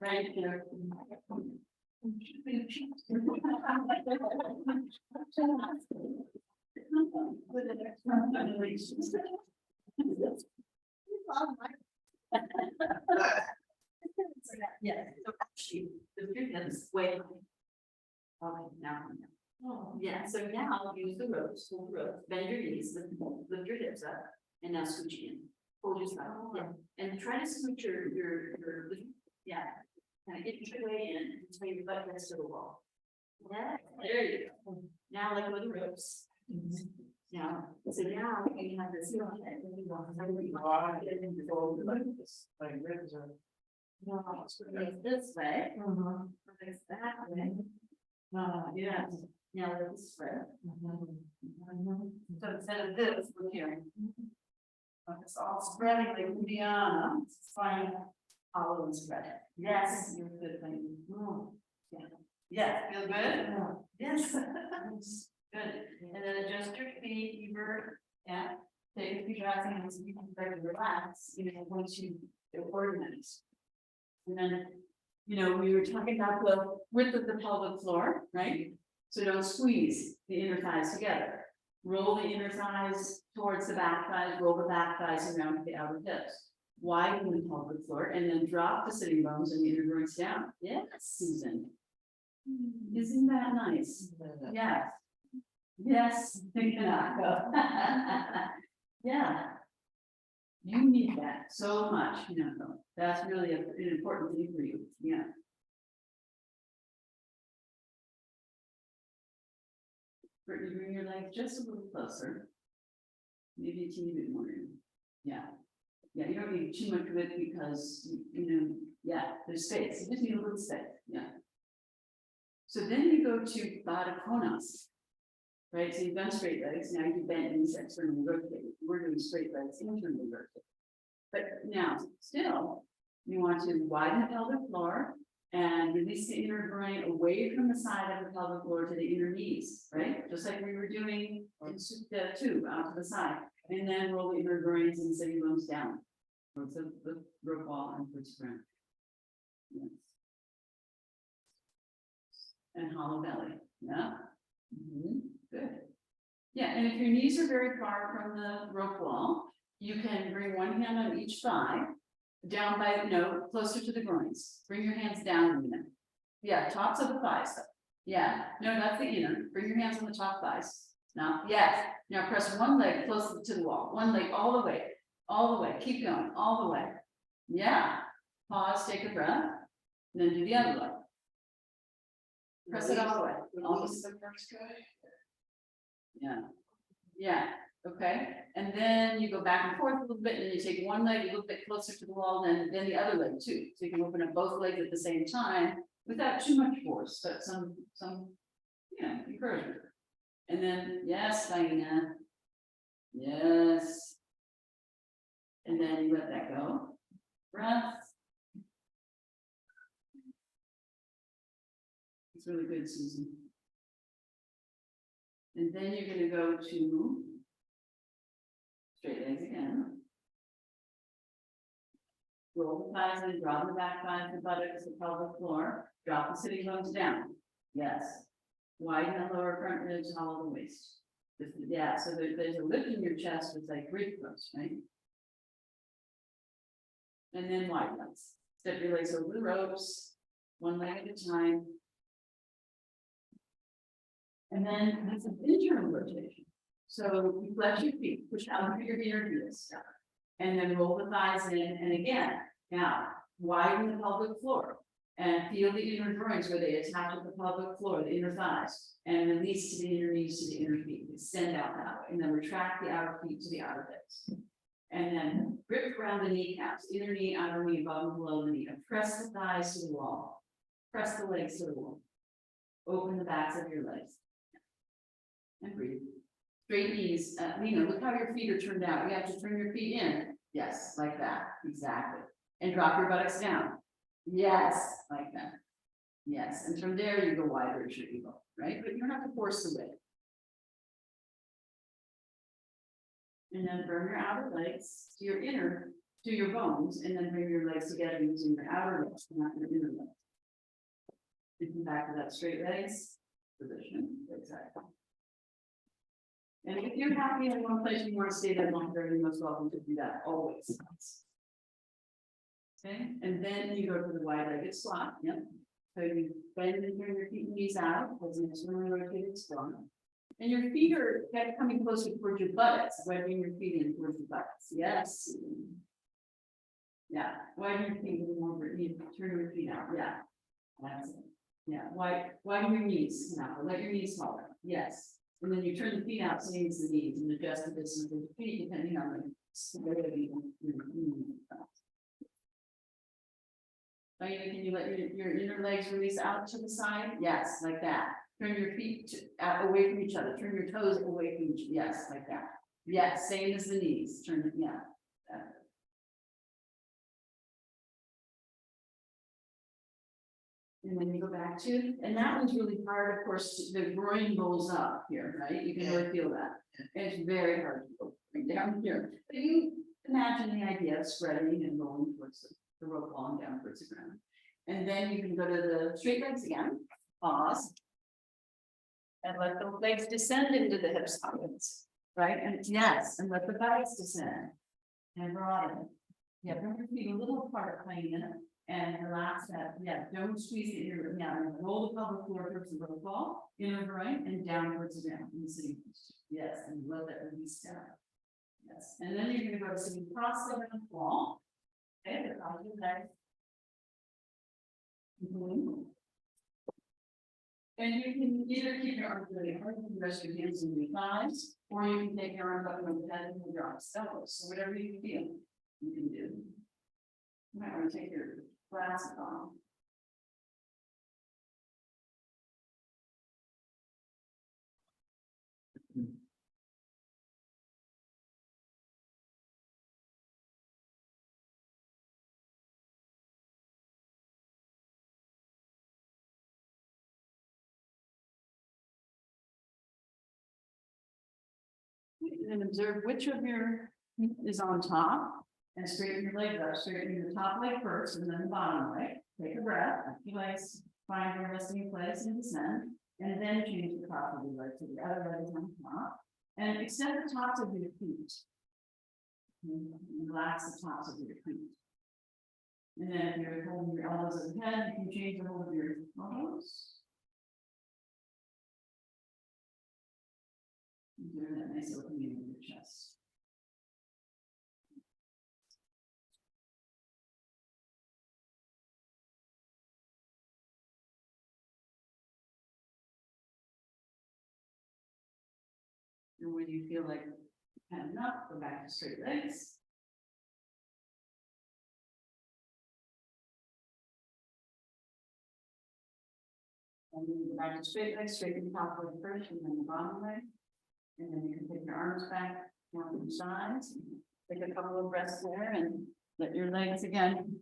right here. Yeah, so actually, the three is way. Okay, now. Yeah, so now use the ropes, hold the ropes, bend your knees, lift your hips up, and now scooch in. Hold yourself, yeah, and try to scooch your, yeah. Kind of get your way in until your butt gets to the wall. Yeah, there you go. Now like with the ropes. Now, so now you have this. Like ribs are. No, face this way. Face that way. Yeah, now let's spread. So instead of this, we're here. It's all spreading like Indiana, it's fine. Hollow and spread. Yes, you're good thing. Yeah. Yeah, feel good? Yes. Good. And then adjust your feet, Ebert. Yeah. Take a few breaths and you can start to relax, you know, once you organize. And then, you know, we were talking about the width of the pelvic floor, right? So don't squeeze the inner thighs together. Roll the inner thighs towards the back thighs, roll the back thighs around to the outer hips. Widen the pelvic floor and then drop the sitting bones and the inner joints down. Yes, Susan. Isn't that nice? Yes. Yes, think go. Yeah. You need that so much, you know, that's really an important thing for you, yeah. Brittany, bring your legs just a little closer. Maybe a teeny bit more, yeah. Yeah, you don't need too much of it because, you know, yeah, there's space, you just need a little space, yeah. So then you go to Baddha Konas. Right, so you've done straight legs, now you bend knees externally rotate, we're doing straight legs internally rotate. But now, still, you want to widen the pelvic floor and release the inner groin away from the side of the pelvic floor to the inner knees, right? Just like we were doing in the two out to the side, and then roll the inner groins and sitting bones down. So the rope wall and push ground. Yes. And hollow belly, yeah. Good. Yeah, and if your knees are very far from the rope wall, you can bring one hand on each thigh, down by, no, closer to the groins. Bring your hands down a minute. Yeah, tops of the thighs. Yeah, no, that's the inner. Bring your hands on the top thighs. Now, yes. Now press one leg close to the wall. One leg all the way. All the way. Keep going. All the way. Yeah. Pause, take a breath. And then do the other leg. Press it all the way. Release the first guy. Yeah. Yeah. Okay. And then you go back and forth a little bit, and then you take one leg a little bit closer to the wall, and then the other leg too. So you can open up both legs at the same time without too much force, but some encouragement. And then, yes, Diana. Yes. And then you let that go. Breath. It's really good, Susan. And then you're going to go to straight legs again. Roll the thighs in, draw the back thighs, the buttocks, the pelvic floor. Drop the sitting bones down. Yes. Widen the lower front ribs, hollow the waist. Yeah, so there's a lift in your chest with like rib thrust, right? And then wide legs. Step your legs over the ropes, one leg at a time. And then that's an internal rotation. So you flex your feet, push out through your inner heels. And then roll the thighs in, and again, now widen the pelvic floor and feel the inner groins where they attach to the pelvic floor, the inner thighs, and release to the inner knees to the inner feet. Extend out that way, and then retract the outer feet to the outer hips. And then grip around the kneecaps, inner knee, outer knee, above and below the knee, and press the thighs to the wall. Press the legs to the wall. Open the backs of your legs. And breathe. Straight knees, Lena, look how your feet are turned out. You have to turn your feet in. Yes, like that, exactly. And drop your buttocks down. Yes, like that. Yes, and from there you go wider as your eagle, right? But you don't have to force the weight. And then bring your outer legs to your inner, to your bones, and then bring your legs together using your outer legs, not your inner legs. And come back to that straight legs position. Exactly. And if you're happy in one place, you want to stay there longer, you're most welcome to do that always. Okay, and then you go to the wide-legged squat. Yep. So you bend and turn your feet and knees out, as an externally rotated squat. And your feet are coming closer towards your buttocks, webbing your feet in towards your buttocks. Yes. Yeah, widen your feet a little more, you turn your feet out. Yeah. That's it. Yeah, widen your knees now, let your knees fall. Yes. And then you turn the feet out, same as the knees, and adjust the distance of the feet depending on the stability of your knee. Can you let your inner legs release out to the side? Yes, like that. Turn your feet away from each other. Turn your toes away from each other. Yes, like that. Yes, same as the knees. Turn it, yeah. And then you go back to, and that one's really hard, of course, the groin rolls up here, right? You can really feel that. It's very hard to go down here. But you imagine the idea of spreading and rolling towards the rope wall and down towards the ground. And then you can go to the straight legs again, pause. And let the legs descend into the hip sockets, right? And yes, and let the thighs descend. And broaden. Yeah, bring your feet a little apart, playing in it. And relax that, yeah, don't squeeze it here, yeah, and roll the pelvic floor towards the rope wall, inner right, and down towards the ground, in the sitting position. Yes, and let that release down. Yes, and then you're gonna go to sitting cross over the wall. Okay, the top of your leg. And you can either keep your arms really hard, you can rest your hands in your thighs, or you can take your arm up over the head and move your arms elbows. So whatever you feel, you can do. You might want to take your glasses off. and observe which of your is on top. And straighten your legs up, straighten your top leg first and then the bottom leg. Take a breath, you guys find your resting place and descend. And then change the top of your leg to the other leg is on top. And extend the tops of your feet. And relax the tops of your feet. And then if you're holding your elbows at the head, you can change the hold of your elbows. Doing that nice opening in your chest. And when you feel like had enough, go back to straight legs. And then go back to straight legs, straighten the top leg first and then the bottom leg. And then you can take your arms back down to the sides. Take a couple of breaths there and let your legs again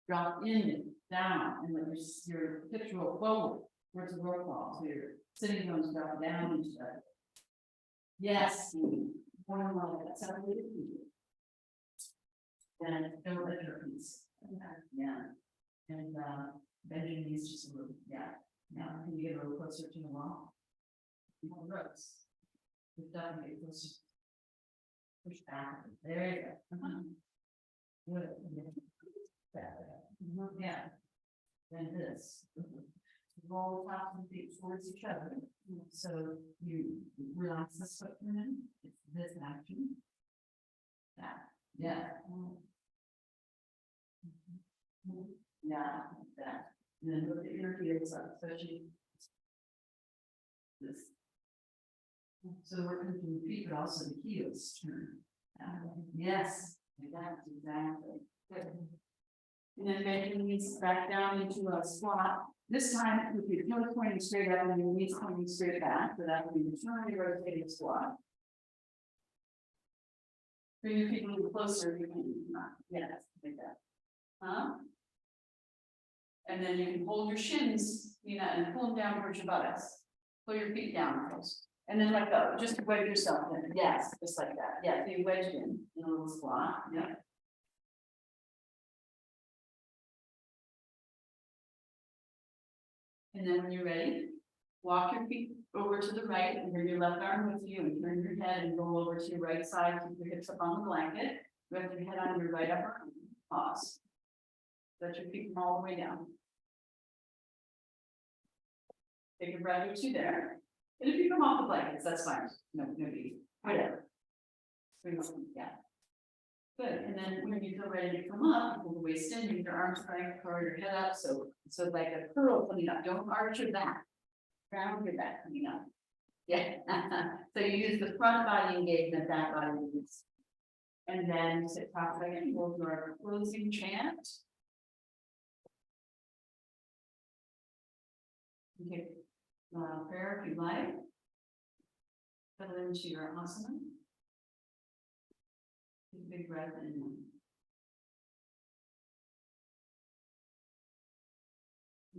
drop in and down and let your hips roll forward towards the roll ball. So your sitting bones drop down into that. Yes. One more like that. Separated feet. Then don't let your knees. Yeah. And bend your knees just a little. Yeah. Now can you get a little closer to the wall? More rows. We've done it. Push back. There you go. Good. Yeah. Then this. Roll top and feet towards each other. So you relax the foot for a minute. It's this action. That. Yeah. Yeah, like that. And then look at your heels up, especially this. So we're looking the feet, but also the heels turn. Yes, like that, exactly. Good. And then bend your knees back down into a squat. This time with your toes pointing straight up and your knees pointing straight back. So that would be the turn rotating squat. Bring your feet a little closer. You can, yes, like that. Huh? And then you can hold your shins, and pull them down towards your buttocks. Pull your feet down first. And then let go. Just wedge yourself in. Yes, just like that. Yeah, so you wedge in a little squat. Yeah. And then when you're ready, walk your feet over to the right and bring your left arm with you and turn your head and go over to your right side. Keep your hips up on the blanket. Lift your head on your right upper arm. Pause. Let your feet come all the way down. Take a breath or two there. And if you come off the blankets, that's fine. No biggie. Whatever. Yeah. Good. And then when you feel ready to come up, pull the waist in, use your arms back, curl your head up. So like a curl coming up. Don't arch your back. Round your back coming up. Yeah. So you use the front body engagement, back body moves. And then sit top leg and we'll do our closing chant. Okay. Prayer if you like. Settle into your asana. Take a big breath in.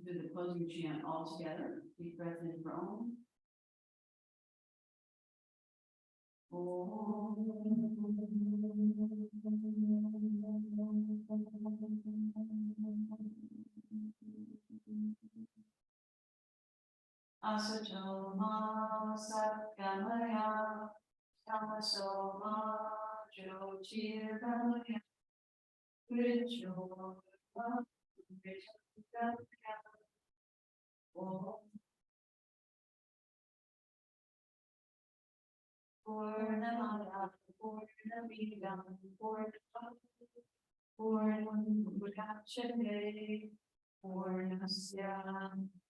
Do the closing chant all together. Deep breath in for Om. Asato ma satgamaya tamaso ma jyotirgamaya Vijo Purnamada Purnamidam Purnamudachyate Purnasya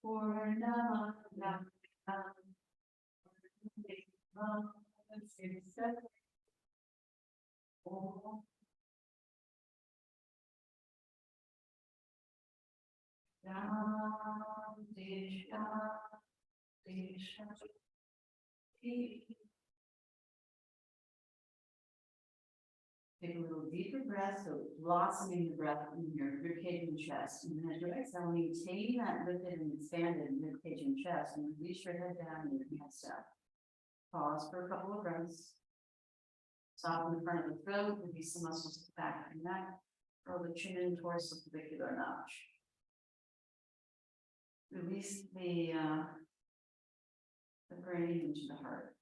Purnamada Take a little deeper breath, so blossoming the breath in your ribcage and chest. And then as you're exhaling, maintain that lifted and expanded ribcage and chest, and release your head down and your hands up. Pause for a couple of breaths. Soften the front of the throat, release the muscles at the back of your neck, curl the chin in towards the clavicular notch. Release the brain into the heart.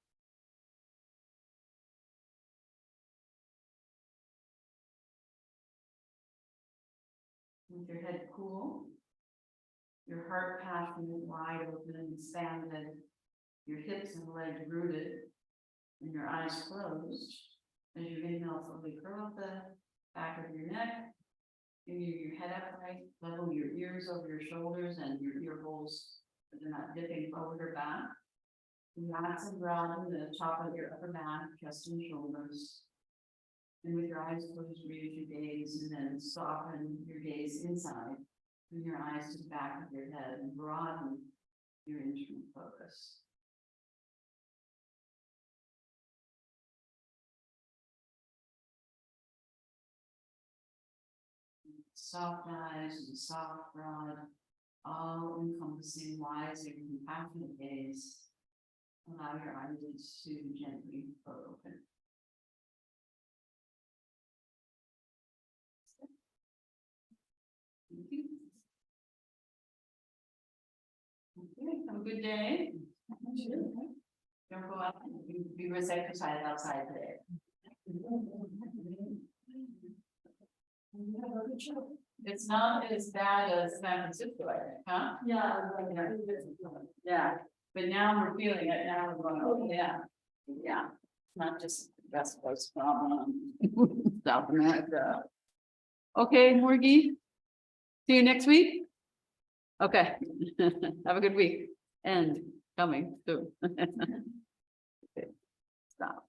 With your head cool, your heart passion wide open and expanded, your hips and legs rooted, and your eyes closed. As you inhale, slowly curl up the back of your neck. Give your head upright, level your ears over your shoulders and your ear holes, but they're not dipping forward or back. Relax and broaden the top of your upper back, chest and shoulders. And with your eyes closed, raise your gaze and then soften your gaze inside. Bring your eyes to the back of your head and broaden your internal focus. Soft eyes and soft, broad, all encompassing, wise and compassionate gaze. Allow your eyelids to gently open. Thank you. Okay, have a good day. Don't go out, be risk exercise outside today. It's not as bad as San Francisco, I think, huh? Yeah, but now we're feeling it, now we're going, oh, yeah, yeah, not just West Coast problem, South America. Okay, Morgie, see you next week. Okay, have a good week, and coming soon. Okay, stop.